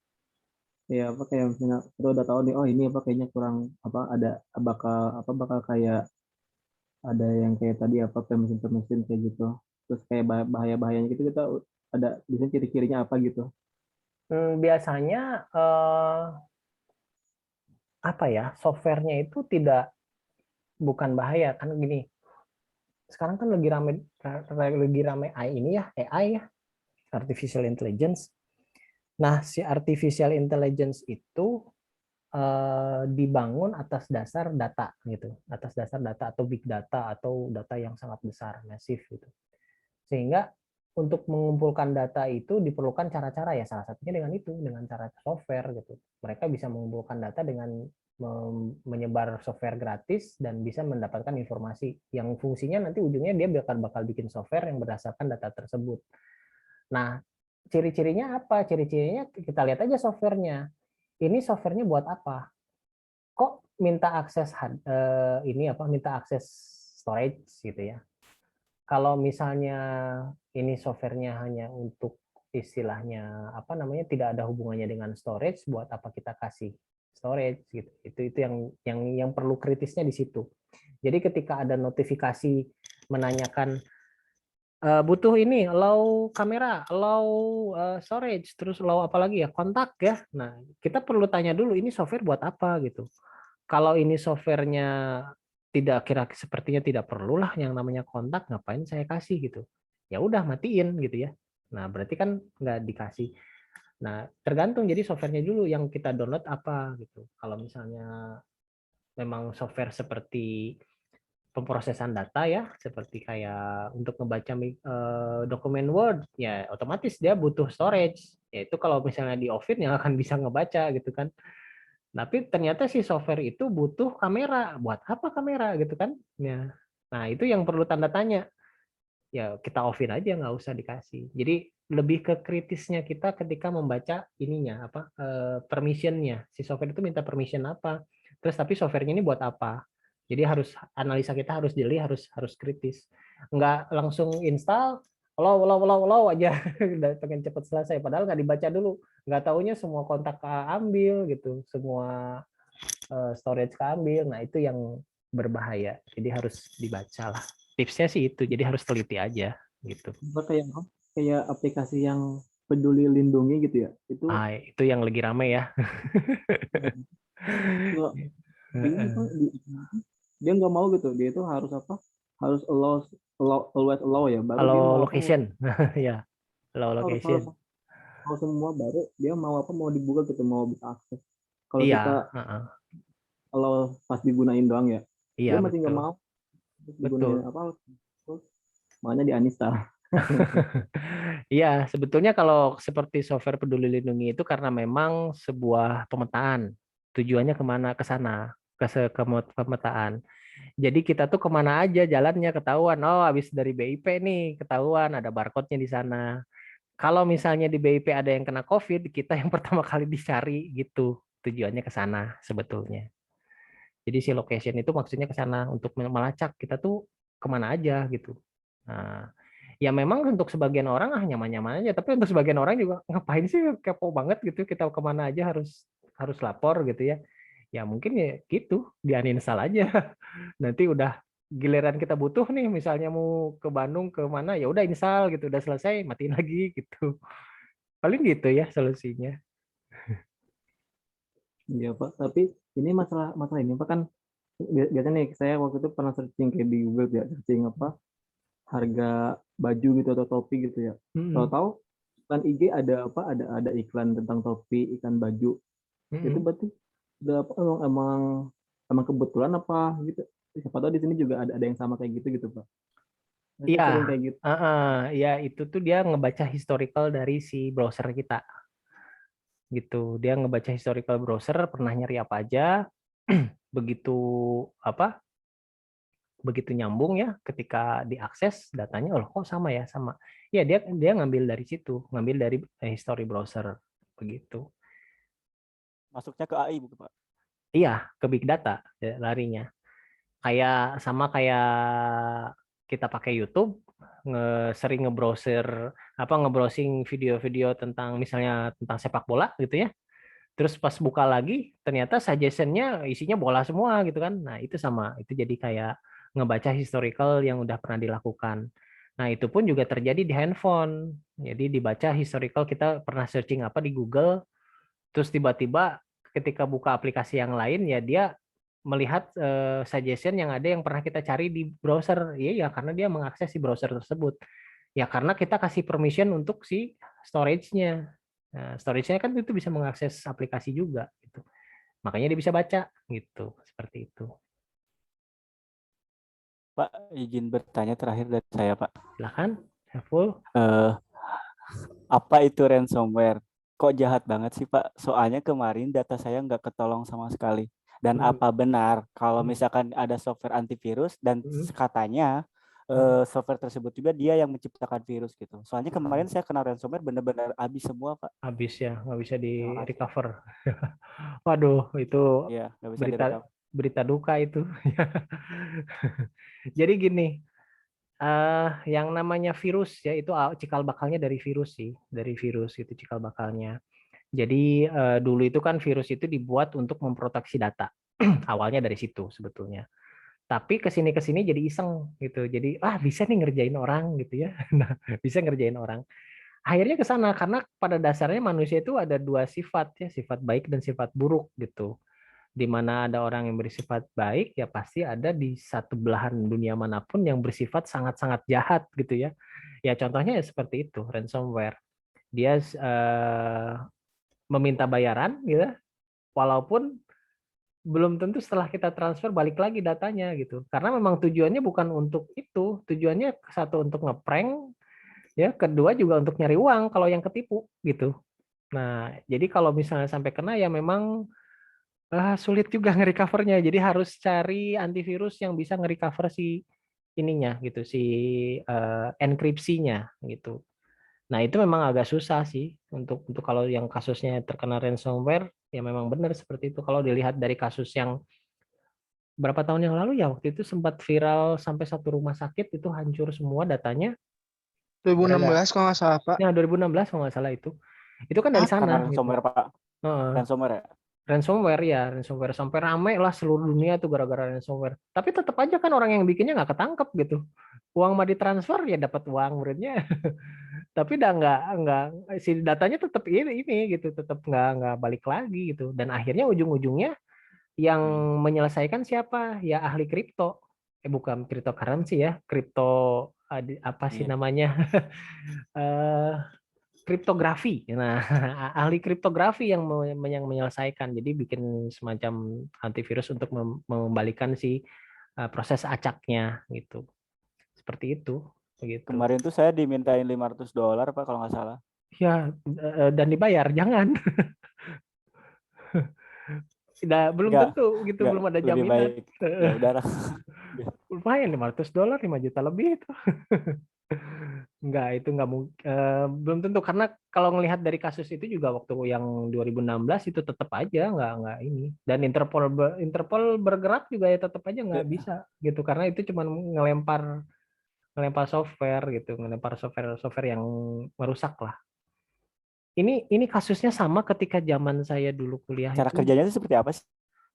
Ya apa kayak misalnya kita udah tahu nih, oh ini apa kayaknya kurang apa, ada bakal kayak ada yang kayak tadi apa permission kayak gitu. Terus kayak bahaya-bahayanya gitu, kita ada biasanya ciri-cirinya apa gitu? Biasanya apa ya, softwarenya itu bukan bahaya kan gini. Sekarang kan lagi rame AI ini ya, AI ya, artificial intelligence. Nah, si artificial intelligence itu dibangun atas dasar data gitu, atas dasar data atau big data atau data yang sangat besar, masif gitu. Sehingga untuk mengumpulkan data itu diperlukan cara-cara ya, salah satunya dengan itu, dengan cara software gitu. Mereka bisa mengumpulkan data dengan menyebar software gratis dan bisa mendapatkan informasi yang fungsinya nanti ujungnya dia bakal bikin software yang berdasarkan data tersebut. Nah, ciri-cirinya apa? Ciri-cirinya kita lihat aja softwarenya. Ini softwarenya buat apa? Kok minta akses minta akses storage gitu ya? Kalau misalnya ini softwarenya hanya untuk istilahnya apa namanya, tidak ada hubungannya dengan storage, buat apa kita kasih storage gitu. Itu yang perlu kritisnya di situ. Jadi ketika ada notifikasi menanyakan butuh ini allow kamera, allow storage, terus allow apa lagi ya, kontak ya. Nah, kita perlu tanya dulu ini software buat apa gitu. Kalau ini softwarenya sepertinya tidak perlulah yang namanya kontak, ngapain saya kasih gitu. Ya udah matiin gitu ya. Nah, berarti kan nggak dikasih. Nah, tergantung jadi softwarenya dulu yang kita download apa gitu. Kalau misalnya memang software seperti pemrosesan data ya, seperti kayak untuk ngebaca dokumen Word, ya otomatis dia butuh storage. Yaitu kalau misalnya di Office yang akan bisa ngebaca gitu kan. Tapi ternyata si software itu butuh kamera. Buat apa kamera gitu kan? Ya. Nah, itu yang perlu tanda tanya. Ya kita offin aja, nggak usah dikasih. Jadi lebih ke kritisnya kita ketika membaca ininya apa permissionnya. Si software itu minta permission apa. Terus tapi softwarenya ini buat apa? Jadi harus analisa kita harus jeli, harus kritis. Nggak langsung install, low aja udah pengen cepet selesai. Padahal nggak dibaca dulu. Nggak taunya semua kontak keambil gitu, semua storage keambil. Nah itu yang berbahaya. Jadi harus dibaca lah. Tipsnya sih itu. Jadi harus teliti aja gitu. Kayak aplikasi yang Peduli Lindungi gitu ya. Itu yang lagi rame ya. Dia nggak mau gitu. Dia itu harus apa? Harus always allow ya. Allow location. Ya. Allow location. Kalau semua baru dia mau apa, mau dibuka gitu, mau bisa akses. Kalau iya, kita kalau pas digunain doang ya, iya, dia masih nggak mau. Betul. Apa? Makanya di uninstall. Iya, sebetulnya kalau seperti software Peduli Lindungi itu karena memang sebuah pemetaan. Tujuannya kemana? Ke sana, ke pemetaan. Jadi kita tuh kemana aja jalannya ketahuan. Oh, habis dari BIP nih ketahuan ada barcode-nya di sana. Kalau misalnya di BIP ada yang kena COVID, kita yang pertama kali dicari gitu. Tujuannya ke sana sebetulnya. Jadi si location itu maksudnya ke sana untuk melacak kita tuh kemana aja gitu. Nah, ya memang untuk sebagian orang nyaman-nyaman aja, tapi untuk sebagian orang juga ngapain sih kepo banget gitu kita kemana aja harus lapor gitu ya. Ya mungkin ya gitu, di uninstall aja. Nanti udah giliran kita butuh nih, misalnya mau ke Bandung ke mana, ya udah install gitu, udah selesai matiin lagi gitu. Paling gitu ya solusinya. Iya Pak, tapi ini masalah ini Pak kan biasanya nih saya waktu itu pernah searching kayak di Google ya, searching apa harga baju gitu atau topi gitu ya. Tahu-tahu iklan IG ada apa, ada iklan tentang topi, ikan baju. Itu berarti udah apa, emang kebetulan apa gitu. Siapa tahu di sini juga ada yang sama kayak gitu Pak. Iya, gitu. Ya itu tuh dia ngebaca historical dari si browser kita. Gitu, dia ngebaca historical browser pernah nyari apa aja, begitu nyambung ya, ketika diakses datanya, oh kok sama ya, sama. Ya dia ngambil dari situ, ngambil dari history browser begitu. Masuknya ke AI bukan Pak? Iya, ke big data ya, larinya. Kayak kita pakai YouTube, sering ngebrowsing video-video tentang misalnya tentang sepak bola gitu ya. Terus pas buka lagi ternyata suggestion-nya isinya bola semua gitu kan. Nah, itu sama. Itu jadi kayak ngebaca historical yang udah pernah dilakukan. Nah, itu pun juga terjadi di handphone. Jadi dibaca historical kita pernah searching apa di Google, terus tiba-tiba ketika buka aplikasi yang lain ya dia melihat suggestion yang ada yang pernah kita cari di browser. Iya ya, karena dia mengakses si browser tersebut. Ya karena kita kasih permission untuk si storage-nya. Nah, storage-nya kan itu bisa mengakses aplikasi juga gitu. Makanya dia bisa baca gitu, seperti itu. Pak, izin bertanya terakhir dari saya, Pak. Silakan, Saiful. Apa itu ransomware? Kok jahat banget sih, Pak? Soalnya kemarin data saya nggak ketolong sama sekali. Dan apa benar kalau misalkan ada software antivirus dan katanya software tersebut juga dia yang menciptakan virus gitu. Soalnya kemarin saya kena ransomware benar-benar habis semua, Pak. Habis ya, nggak bisa di recover. Waduh, itu ya, bisa berita duka itu. Jadi gini, yang namanya virus ya itu cikal bakalnya dari virus sih, dari virus itu cikal bakalnya. Jadi dulu itu kan virus itu dibuat untuk memproteksi data. Awalnya dari situ sebetulnya. Tapi kesini jadi iseng gitu. Jadi bisa nih ngerjain orang gitu ya. Nah, bisa ngerjain orang. Akhirnya ke sana karena pada dasarnya manusia itu ada dua sifat ya, sifat baik dan sifat buruk gitu. Di mana ada orang yang bersifat baik ya pasti ada di satu belahan dunia manapun yang bersifat sangat-sangat jahat gitu ya. Ya contohnya ya seperti itu, ransomware. Dia meminta bayaran gitu, walaupun belum tentu setelah kita transfer balik lagi datanya gitu. Karena memang tujuannya bukan untuk itu, tujuannya satu untuk ngeprank, ya kedua juga untuk nyari uang kalau yang ketipu gitu. Nah, jadi kalau misalnya sampai kena ya memang sulit juga nge-recovernya. Jadi harus cari antivirus yang bisa nge-recover si ininya gitu, si enkripsinya gitu. Nah, itu memang agak susah sih untuk kalau yang kasusnya terkena ransomware, ya memang benar seperti itu. Kalau dilihat dari kasus yang berapa tahun yang lalu ya, waktu itu sempat viral sampai satu rumah sakit itu hancur semua datanya. 2016 kalau nggak salah, Pak. Ya, 2016 kalau nggak salah itu. Itu kan dari Karena sana. ransomware, gitu. Pak. Ransomware ya? Ransomware sampai rame lah seluruh dunia tuh gara-gara ransomware. Tapi tetap aja kan orang yang bikinnya nggak ketangkep gitu. Uang mah ditransfer ya dapat uang muridnya. Tapi udah nggak si datanya tetap ini gitu, tetap nggak balik lagi gitu. Dan akhirnya ujung-ujungnya yang menyelesaikan siapa? Ya ahli kripto. Bukan cryptocurrency ya, kripto apa sih namanya? Kriptografi. Nah, ahli kriptografi yang menyelesaikan. Jadi bikin semacam antivirus untuk mengembalikan si proses acaknya gitu. Seperti itu. Begitu. Kemarin tuh saya dimintain $500 Pak kalau nggak salah. Ya, dan dibayar, jangan. Belum tentu gitu, belum ada jaminan. Ya udahlah. Lumayan $500, 5 juta lebih itu. Enggak, itu enggak mungkin, belum tentu karena kalau ngelihat dari kasus itu juga waktu yang 2016 itu tetap aja enggak ini. Dan Interpol bergerak juga ya tetap aja nggak bisa gitu karena itu cuma ngelempar software gitu, ngelempar software yang merusak lah. Ini kasusnya sama ketika zaman saya dulu kuliah. Cara kerjanya itu seperti apa sih?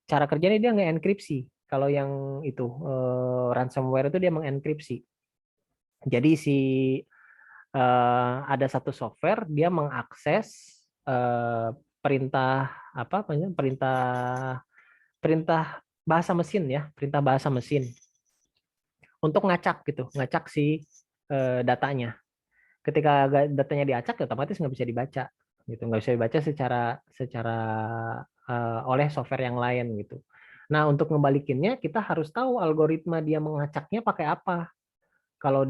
Cara kerjanya dia nge-enkripsi. Kalau yang itu ransomware itu dia mengenkripsi. Jadi ada satu software dia mengakses perintah bahasa mesin ya, perintah bahasa mesin untuk ngacak si datanya. Ketika datanya diacak, otomatis nggak bisa dibaca, gitu, nggak bisa dibaca secara oleh software yang lain gitu. Nah, untuk ngembalikinnya kita harus tahu algoritma dia mengacaknya pakai apa. Kalau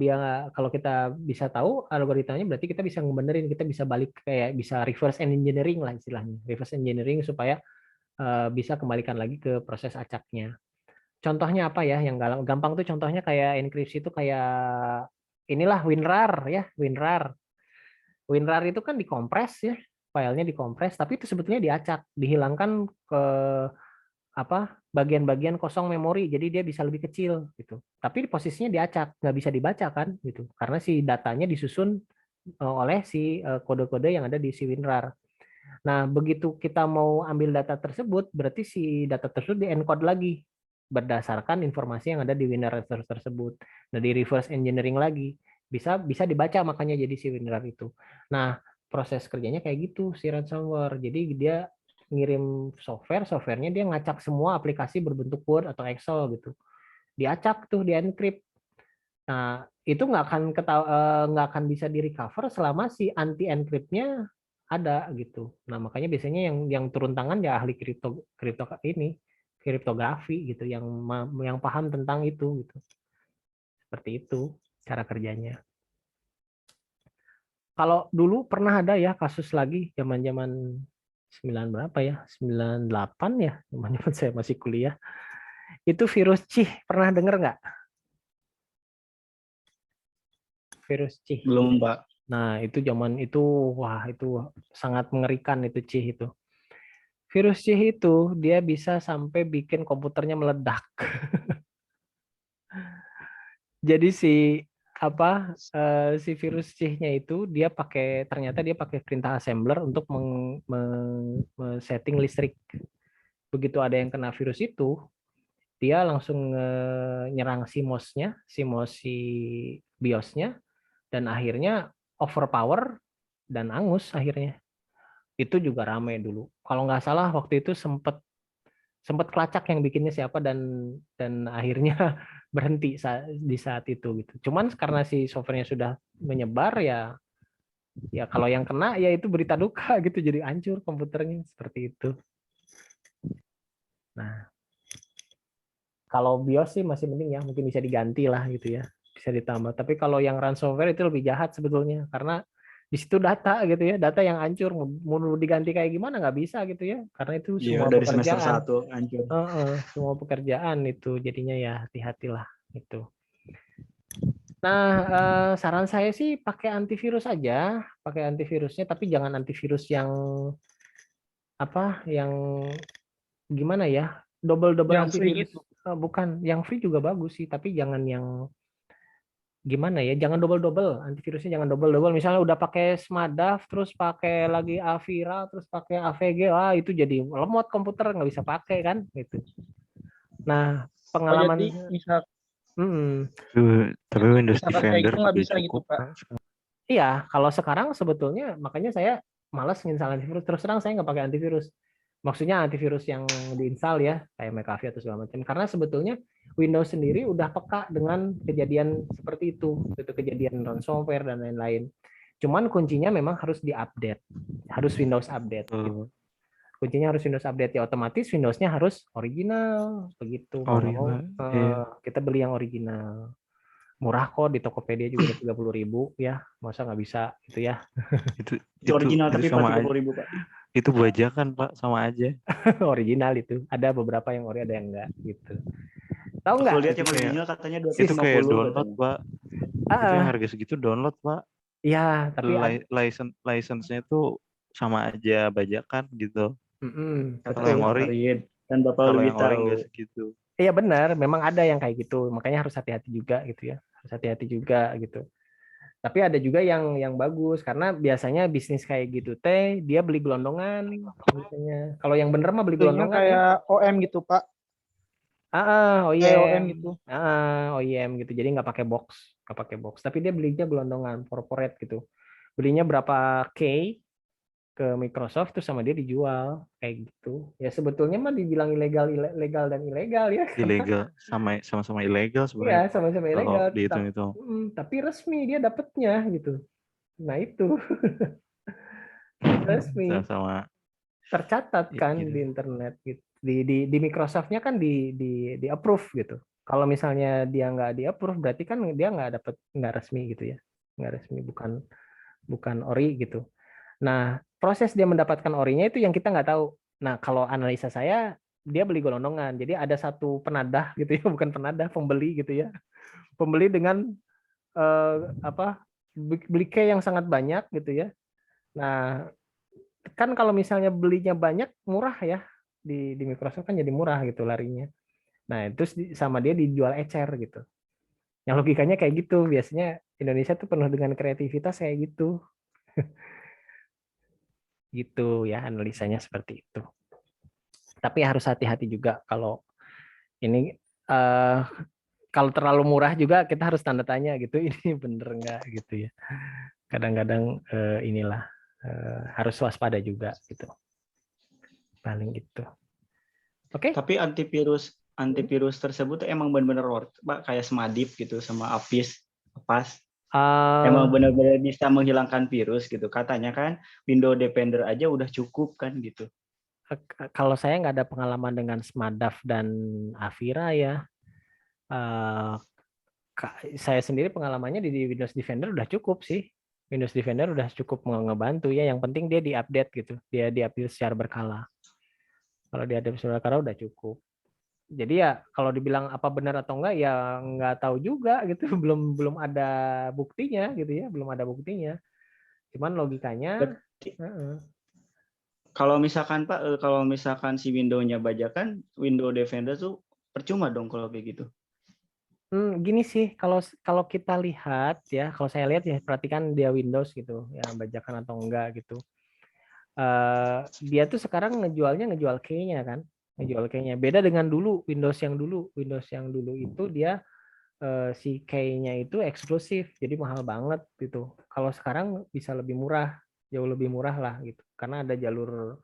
kita bisa tahu algoritmanya, berarti kita bisa ngebenerin, kita bisa balik kayak bisa reverse engineering lah istilahnya, reverse engineering supaya bisa kembalikan lagi ke proses acaknya. Contohnya apa ya yang gampang tuh, contohnya kayak enkripsi itu kayak inilah WinRAR ya, WinRAR itu kan dikompres ya, filenya dikompres, tapi itu sebetulnya diacak, dihilangkan ke bagian-bagian kosong memori, jadi dia bisa lebih kecil gitu. Tapi posisinya diacak, nggak bisa dibaca kan gitu, karena si datanya disusun oleh si kode-kode yang ada di si WinRAR. Nah, begitu kita mau ambil data tersebut, berarti si data tersebut di-encode lagi berdasarkan informasi yang ada di WinRAR tersebut. Nah, di reverse engineering lagi bisa dibaca, makanya jadi si WinRAR itu. Nah, proses kerjanya kayak gitu si ransomware. Jadi dia ngirim softwarenya dia ngacak semua aplikasi berbentuk Word atau Excel gitu. Diacak tuh, di-encrypt. Nah, itu nggak akan bisa di-recover selama si anti-encrypt-nya ada gitu. Nah, makanya biasanya yang turun tangan ya ahli kriptografi gitu, yang paham tentang itu gitu. Seperti itu cara kerjanya. Kalau dulu pernah ada ya kasus lagi zaman-zaman 98 ya, zaman saya masih kuliah. Itu virus Cih, pernah dengar nggak? Virus Cih. Belum, Pak. Nah, itu zaman itu, wah itu sangat mengerikan itu Cih itu. Virus Cih itu dia bisa sampai bikin komputernya meledak. Jadi si si virus C-nya itu ternyata dia pakai perintah assembler untuk setting listrik. Begitu ada yang kena virus itu, dia langsung nyerang CMOS-nya, CMOS si BIOS-nya, dan akhirnya overpower dan angus akhirnya. Itu juga ramai dulu. Kalau nggak salah waktu itu sempat kelacak yang bikinnya siapa dan akhirnya berhenti di saat itu gitu. Cuman karena si softwarenya sudah menyebar ya kalau yang kena ya itu berita duka gitu, jadi hancur komputernya seperti itu. Nah, kalau BIOS sih masih mending ya, mungkin bisa diganti lah gitu ya, bisa ditambah. Tapi kalau yang ransomware itu lebih jahat sebetulnya, karena di situ data gitu ya, data yang hancur, mau diganti kayak gimana nggak bisa gitu ya, karena itu semua dari semester pekerjaan. 1 hancur. Semua pekerjaan itu jadinya ya hati-hatilah itu. Nah, saran saya sih pakai antivirus aja, pakai antivirusnya, tapi jangan antivirus yang gimana ya, double Yang free antivirus. Bukan, yang free juga bagus sih, tapi jangan yang gimana ya, jangan double antivirusnya, jangan double. Misalnya udah pakai Smadaf terus pakai lagi Avira terus pakai AVG, wah itu jadi lemot komputer, nggak bisa pakai kan gitu. Nah, pengalaman jadi misal Tapi Windows misalkan kayak Defender gitu nggak lebih bisa gitu, cukup. Pak. Iya, kalau sekarang sebetulnya makanya saya malas install antivirus. Terus terang saya nggak pakai antivirus. Maksudnya antivirus yang diinstal ya, kayak McAfee atau segala macam. Karena sebetulnya Windows sendiri udah peka dengan kejadian seperti itu kejadian ransomware dan lain-lain. Cuman kuncinya memang harus diupdate, harus Windows update. Gitu. Kuncinya harus Windows update ya, otomatis Windows-nya harus original begitu. Kita beli yang original. Murah kok di Tokopedia juga 30.000 ya, masa nggak bisa gitu ya. Itu original tapi sama 30.000 Pak. Itu bajakan Pak, sama aja. Original itu, ada beberapa yang ori, ada yang enggak gitu. Tahu nggak? Aku lihat yang original katanya 250. Itu kayak download Pak. Itu yang harga segitu download Pak. Iya, tapi license-nya itu sama aja bajakan gitu. Kalau yang ori dan Bapak kalau lebih yang ori tahu. nggak segitu. Iya benar, memang ada yang kayak gitu, makanya harus hati-hati juga gitu ya, harus hati-hati juga gitu. Tapi ada juga yang bagus, karena biasanya bisnis kayak gitu dia beli gelondongan biasanya. Kalau yang bener mah beli gelondongan kayak OM gitu, Pak. OEM gitu. OEM gitu, jadi nggak pakai box. Tapi dia belinya gelondongan, corporate gitu. Belinya berapa K ke Microsoft, terus sama dia dijual kayak gitu. Ya sebetulnya mah dibilang legal dan ilegal ya. Ilegal, sama-sama ilegal sebenarnya. Iya, sama-sama ilegal. Dihitung-hitung. Tapi resmi dia dapatnya gitu. Nah itu resmi. Sama tercatat kan di internet gitu. Di Microsoft-nya kan di approve gitu. Kalau misalnya dia nggak di approve, berarti kan dia nggak resmi gitu ya, nggak resmi, bukan ori gitu. Nah, proses dia mendapatkan orinya itu yang kita nggak tahu. Nah, kalau analisa saya, dia beli gelondongan. Jadi ada satu penadah gitu ya, bukan penadah, pembeli gitu ya. Pembeli dengan beli key yang sangat banyak gitu ya. Nah, kan kalau misalnya belinya banyak, murah ya. Di Microsoft kan jadi murah gitu larinya. Nah, itu sama dia dijual ecer gitu. Yang logikanya kayak gitu. Biasanya Indonesia tuh penuh dengan kreativitas kayak gitu. Gitu ya, analisanya seperti itu. Tapi harus hati-hati juga kalau ini kalau terlalu murah juga kita harus tanda tanya gitu, ini bener nggak gitu ya. Kadang-kadang harus waspada juga gitu. Paling gitu. Oke. Tapi antivirus tersebut emang benar-benar worth, Pak, kayak Smadip gitu sama Apis, Pas. Emang benar-benar bisa menghilangkan virus gitu. Katanya kan Windows Defender aja udah cukup kan gitu. Kalau saya nggak ada pengalaman dengan Smadaf dan Avira ya. Saya sendiri pengalamannya di Windows Defender udah cukup sih. Windows Defender udah cukup ngebantu ya. Yang penting dia diupdate gitu. Dia diupdate secara berkala. Kalau diupdate secara berkala udah cukup. Jadi ya kalau dibilang apa benar atau enggak ya nggak tahu juga gitu. Belum ada buktinya gitu ya. Belum ada buktinya. Cuman logikanya. Kalau misalkan Pak, kalau misalkan si Windows-nya bajakan, Windows Defender tuh percuma dong kalau begitu. Gini sih, kalau kalau kita lihat ya, kalau saya lihat ya, perhatikan dia Windows gitu, ya bajakan atau enggak gitu. Dia tuh sekarang ngejual key-nya kan, ngejual key-nya. Beda dengan dulu Windows yang dulu itu dia si key-nya itu eksklusif, jadi mahal banget gitu. Kalau sekarang bisa lebih murah, jauh lebih murah lah gitu, karena ada jalur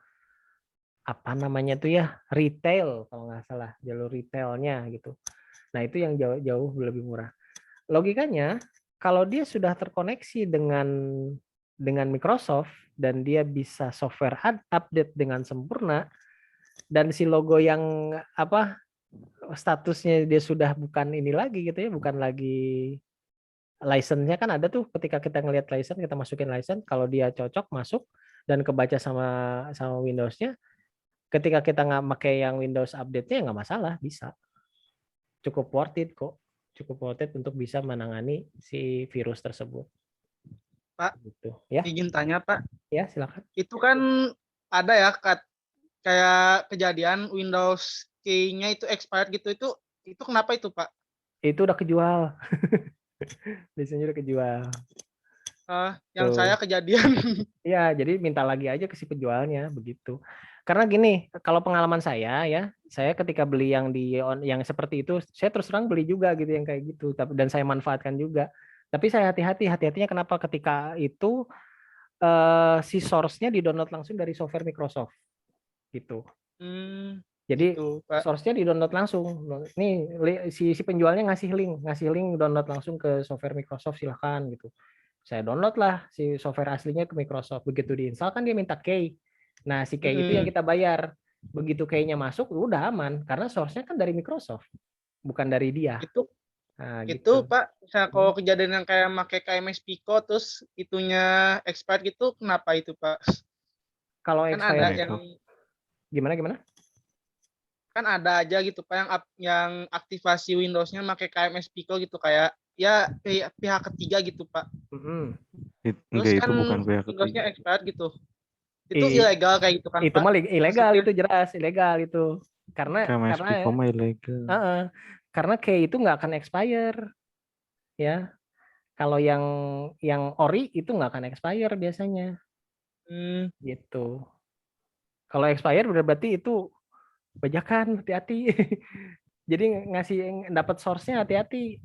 apa namanya tuh ya, retail kalau nggak salah, jalur retailnya gitu. Nah itu yang jauh lebih murah. Logikanya kalau dia sudah terkoneksi dengan Microsoft dan dia bisa software update dengan sempurna, dan si logo yang apa statusnya dia sudah bukan ini lagi gitu ya, bukan lagi license-nya kan ada tuh, ketika kita ngelihat license, kita masukin license, kalau dia cocok masuk dan kebaca sama Windows-nya, ketika kita nggak pakai yang Windows update-nya ya nggak masalah, bisa. Cukup worth it kok. Cukup worth it untuk bisa menangani si virus tersebut. Pak, gitu. Ya. izin tanya Pak. Ya, silakan. Itu kan ada ya kayak kejadian Windows key-nya itu expired gitu, itu kenapa itu Pak? Itu udah kejual. Biasanya udah kejual. Yang Tuh. saya kejadian. Iya, jadi minta lagi aja ke si penjualnya begitu. Karena gini, kalau pengalaman saya ya, saya ketika beli yang seperti itu, saya terus terang beli juga gitu yang kayak gitu, dan saya manfaatkan juga. Tapi saya hati-hatinya kenapa ketika itu si source-nya di-download langsung dari software Microsoft gitu. Jadi gitu, source-nya di-download langsung. Nih si penjualnya ngasih link download langsung ke software Microsoft, silahkan gitu. Saya download lah si software aslinya ke Microsoft. Begitu diinstal kan dia minta key. Nah si key itu yang kita bayar. Begitu key-nya masuk udah aman karena source-nya kan dari Microsoft, bukan dari dia. Nah, itu gitu. Pak, misalnya kalau kejadian yang kayak pakai KMS Pico terus itunya expired gitu, kenapa itu Pak? Kalau kan expired ada yang gimana? Kan ada aja gitu Pak yang aktivasi Windows-nya pakai KMS Pico gitu, kayak ya pihak ketiga gitu Pak. Terus Enggak, kan itu bukan pihak Windows-nya ketiga. expired gitu. Itu ilegal kayak gitu kan Itu Pak? mah ilegal, Maksudnya, itu jelas ilegal itu. Karena Pico mah ilegal. Karena key itu nggak akan expire. Ya. Kalau yang ori itu nggak akan expire biasanya. Gitu. Kalau expire berarti itu bajakan, hati-hati. Jadi ngasih dapat source-nya hati-hati,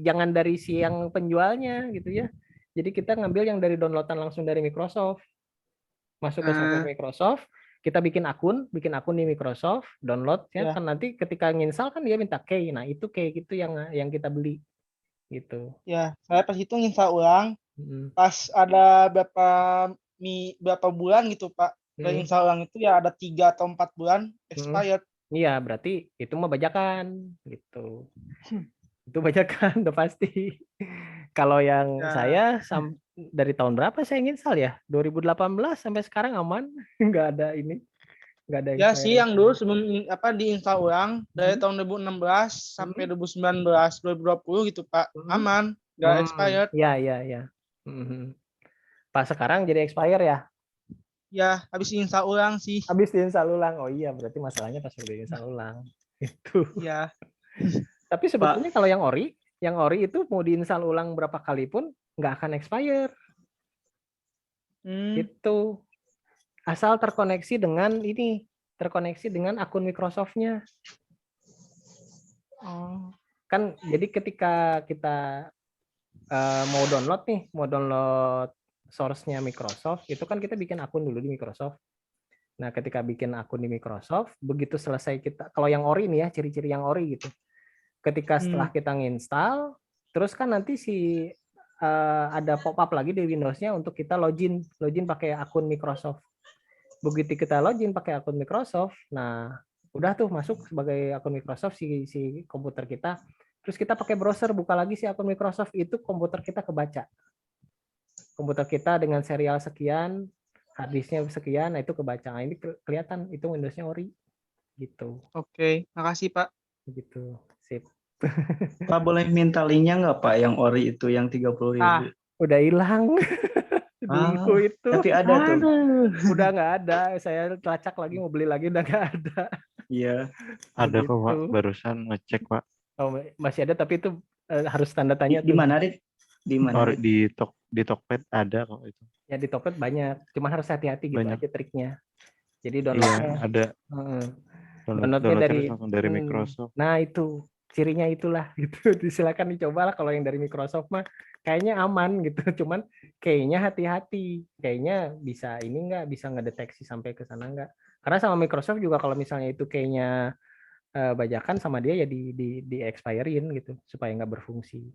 jangan dari si yang penjualnya gitu ya. Jadi kita ngambil yang dari downloadan langsung dari Microsoft. Masuk ke software Microsoft, kita bikin akun di Microsoft, download ya kan, nanti ketika nginstal kan dia minta key. Nah, itu key itu yang kita beli gitu. Ya, saya pas itu nginstal ulang. Pas ada berapa bulan gitu Pak. Nginstal ulang itu ya ada 3 atau 4 bulan expired. Iya, berarti itu mah bajakan gitu. Itu bajakan udah pasti. Kalau yang saya dari tahun berapa saya nginstal ya? 2018 sampai sekarang aman, nggak ada ini. Nggak ada ya sih yang dulu sebelum diinstal ulang dari tahun 2016 sampai 2019 2020 gitu Pak, aman, nggak expired. Iya. Pas sekarang jadi expire ya? Ya, habis diinstal ulang sih. Habis diinstal ulang. Oh iya, berarti masalahnya pas udah diinstal ulang. Itu. Iya. Tapi sebetulnya kalau yang ori itu mau diinstal ulang berapa kali pun nggak akan expire. Gitu. Asal terkoneksi dengan akun Microsoft-nya. Kan jadi ketika kita mau download source-nya Microsoft, itu kan kita bikin akun dulu di Microsoft. Nah, ketika bikin akun di Microsoft, begitu selesai kita, kalau yang ori nih ya, ciri-ciri yang ori gitu. Ketika setelah kita nginstal, terus kan nanti ada pop-up lagi di Windows-nya untuk kita login pakai akun Microsoft. Begitu kita login pakai akun Microsoft, nah udah tuh masuk sebagai akun Microsoft si komputer kita. Terus kita pakai browser buka lagi si akun Microsoft, itu komputer kita kebaca. Komputer kita dengan serial sekian, hard disk-nya sekian, nah itu kebaca. Nah, ini kelihatan itu Windows-nya ori gitu. Oke, makasih Pak. Begitu. Sip. Pak boleh minta linknya nggak Pak yang ori itu yang 30.000? Udah hilang. Dulu itu. Tapi ada tuh. Udah nggak ada. Saya lacak lagi mau beli lagi udah nggak ada. Iya. Ada kok Pak, Gitu. barusan ngecek Pak. Oh, masih ada tapi itu harus tanda tanya Di tuh. mana, Rit? Di mana, Rit? Di Tokped ada kok itu. Ya di Tokped banyak, cuman harus hati-hati gitu Banyak. aja triknya. Jadi Iya, downloadnya, ada downloadnya dari langsung dari Microsoft. Nah itu cirinya itulah gitu. Silakan dicobalah kalau yang dari Microsoft mah kayaknya aman gitu. Cuman kayaknya hati-hati. Kayaknya bisa ini nggak bisa ngedeteksi sampai ke sana nggak. Karena sama Microsoft juga kalau misalnya itu kayaknya bajakan sama dia ya di expirein gitu supaya nggak berfungsi.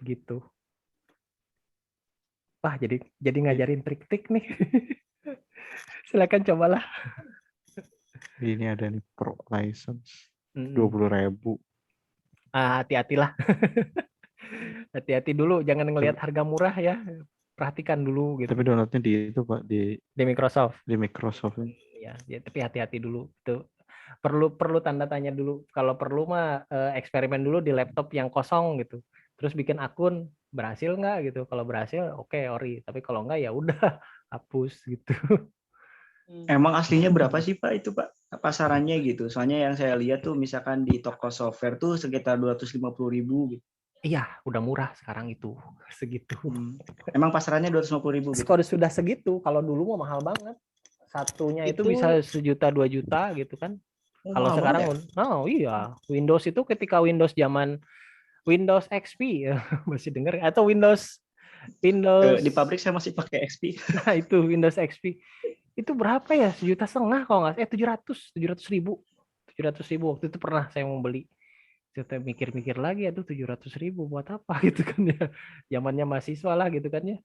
Gitu. Wah, jadi ngajarin trik-trik nih. Silakan cobalah. Ini ada nih Pro License Mm-mm. 20.000. Hati-hatilah. Hati-hati dulu, jangan ngelihat harga murah ya. Perhatikan dulu gitu. Tapi downloadnya di itu Pak di Microsoft. Di Microsoft. Ya, tapi hati-hati dulu. Itu perlu tanda tanya dulu. Kalau perlu mah eksperimen dulu di laptop yang kosong gitu. Terus bikin akun, berhasil nggak gitu. Kalau berhasil oke, ori. Tapi kalau nggak ya udah hapus gitu. Emang aslinya berapa sih Pak itu Pak pasarannya gitu? Soalnya yang saya lihat tuh misalkan di toko software tuh sekitar 250.000 gitu. Iya, udah murah sekarang itu segitu. Emang pasarannya 250.000 gitu? Skor sudah segitu. Kalau dulu mah mahal banget. Satunya itu bisa 1 juta 2 juta gitu kan. Oh, Kalau mahal sekarang, banget ya? oh iya, Windows itu ketika Windows zaman Windows XP masih dengar atau Windows Di pabrik saya masih pakai XP. Nah itu Windows XP itu berapa ya 1,5 juta kalau nggak 700.000 waktu itu pernah saya mau beli. Saya mikir-mikir lagi, aduh 700.000 buat apa gitu kan ya, zamannya mahasiswa lah gitu kan ya,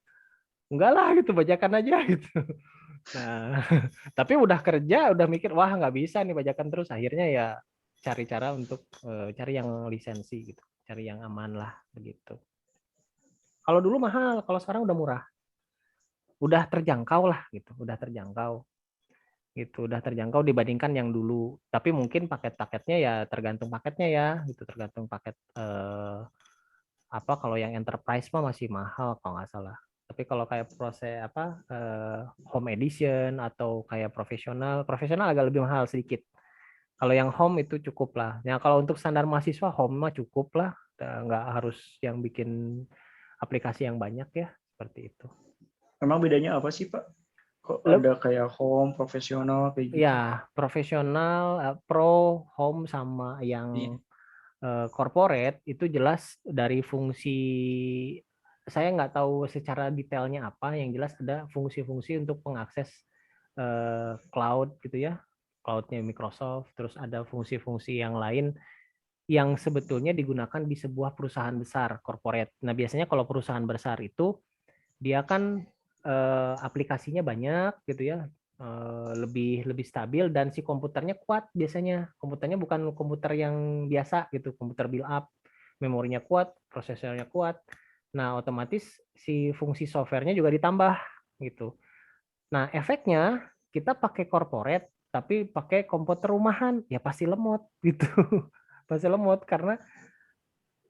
enggak lah gitu bajakan aja gitu. Nah tapi udah kerja udah mikir wah nggak bisa nih bajakan terus, akhirnya ya cari cara untuk cari yang lisensi gitu, cari yang aman lah begitu. Kalau dulu mahal, kalau sekarang udah murah, udah terjangkau lah gitu, udah terjangkau gitu, udah terjangkau dibandingkan yang dulu. Tapi mungkin paket-paketnya ya tergantung paketnya ya gitu, tergantung paket apa kalau yang enterprise mah masih mahal kalau nggak salah. Tapi kalau kayak proses home edition atau kayak profesional agak lebih mahal sedikit. Kalau yang home itu cukup lah. Ya kalau untuk standar mahasiswa home mah cukup lah, nggak harus yang bikin aplikasi yang banyak ya, seperti itu. Emang bedanya apa sih Pak? Kok ada kayak home, profesional kayak gitu? Ya, profesional, pro, home sama yang corporate itu jelas dari fungsi, saya nggak tahu secara detailnya apa, yang jelas ada fungsi-fungsi untuk mengakses cloud gitu ya, cloudnya Microsoft, terus ada fungsi-fungsi yang lain yang sebetulnya digunakan di sebuah perusahaan besar corporate. Nah biasanya kalau perusahaan besar itu dia kan aplikasinya banyak gitu ya, lebih stabil dan si komputernya kuat biasanya. Komputernya bukan komputer yang biasa gitu, komputer build up, memorinya kuat, prosesornya kuat. Nah, otomatis si fungsi softwarenya juga ditambah gitu. Nah, efeknya kita pakai corporate tapi pakai komputer rumahan, ya pasti lemot gitu. Pasti lemot karena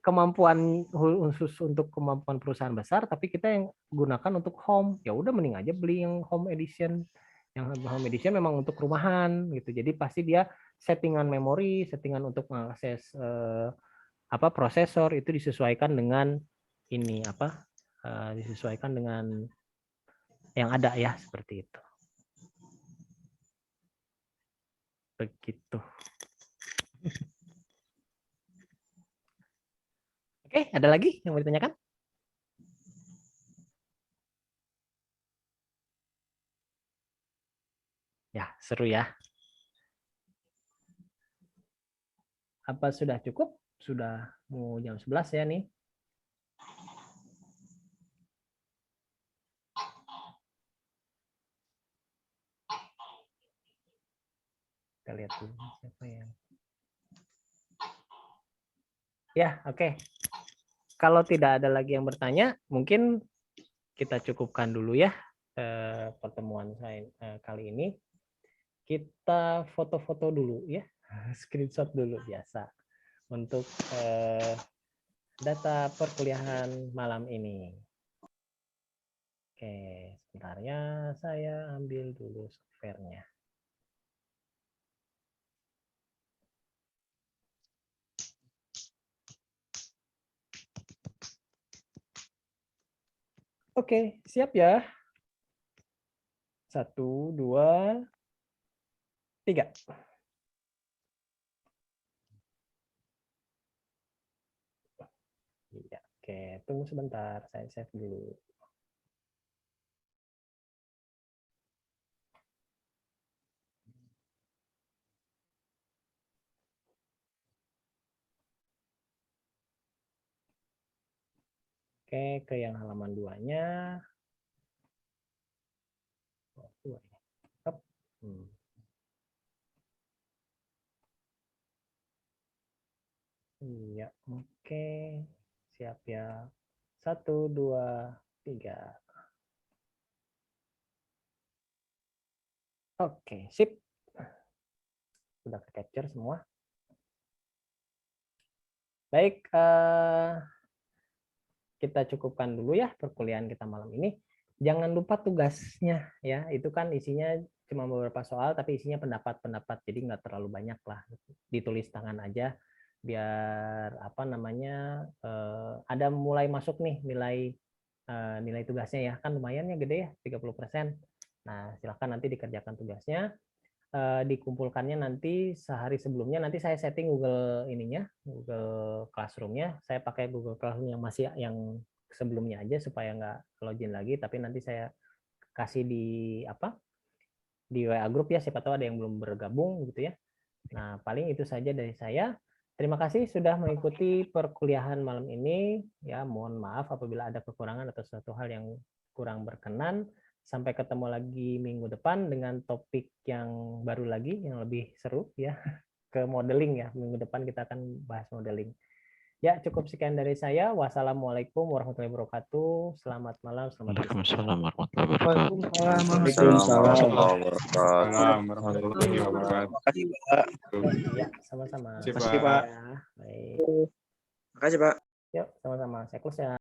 kemampuan khusus untuk kemampuan perusahaan besar, tapi kita yang gunakan untuk home, ya udah mending aja beli yang home edition. Yang home edition memang untuk rumahan gitu, jadi pasti dia settingan memori, settingan untuk mengakses prosesor itu disesuaikan dengan ini disesuaikan dengan yang ada ya, seperti itu. Begitu. Oke, ada lagi yang mau ditanyakan? Ya, seru ya. Apa sudah cukup? Sudah mau jam 11 ya nih. Kita lihat dulu siapa yang. Ya, oke. Kalau tidak ada lagi yang bertanya, mungkin kita cukupkan dulu ya pertemuan saya kali ini. Kita foto-foto dulu ya, screenshot dulu biasa untuk data perkuliahan malam ini. Oke, sebentar ya, saya ambil dulu softwarenya. Oke, siap ya? 1, 2, 3. Iya, oke. Tunggu sebentar, saya save dulu. Oke, ke yang halaman 2-nya. Oh, 2 ya. Up. Iya, oke. Siap ya. 1, 2, 3. Oke, sip. Sudah ke-capture semua. Baik, kita cukupkan dulu ya perkuliahan kita malam ini. Jangan lupa tugasnya ya, itu kan isinya cuma beberapa soal tapi isinya pendapat-pendapat, jadi nggak terlalu banyak lah. Ditulis tangan aja biar apa namanya ada mulai masuk nih nilai tugasnya ya, kan lumayan ya, gede ya 30%. Nah, silakan nanti dikerjakan tugasnya. Dikumpulkannya nanti sehari sebelumnya, nanti saya setting Google Google Classroom-nya. Saya pakai Google Classroom yang masih yang sebelumnya aja supaya nggak login lagi, tapi nanti saya kasih di WA group ya, siapa tahu ada yang belum bergabung gitu ya. Nah, paling itu saja dari saya. Terima kasih sudah mengikuti perkuliahan malam ini ya. Mohon maaf apabila ada kekurangan atau suatu hal yang kurang berkenan. Sampai ketemu lagi minggu depan dengan topik yang baru lagi, yang lebih seru ya, ke modeling ya. Minggu depan kita akan bahas modeling. Ya, cukup sekian dari saya. Wassalamualaikum warahmatullahi wabarakatuh. Selamat malam. Waalaikumsalam warahmatullahi wabarakatuh. Waalaikumsalam warahmatullahi wabarakatuh. Makasih, Pak. Ya, sama-sama. Terima kasih, Pak. Baik. Makasih, Pak. Yuk, sama-sama. Saya close ya.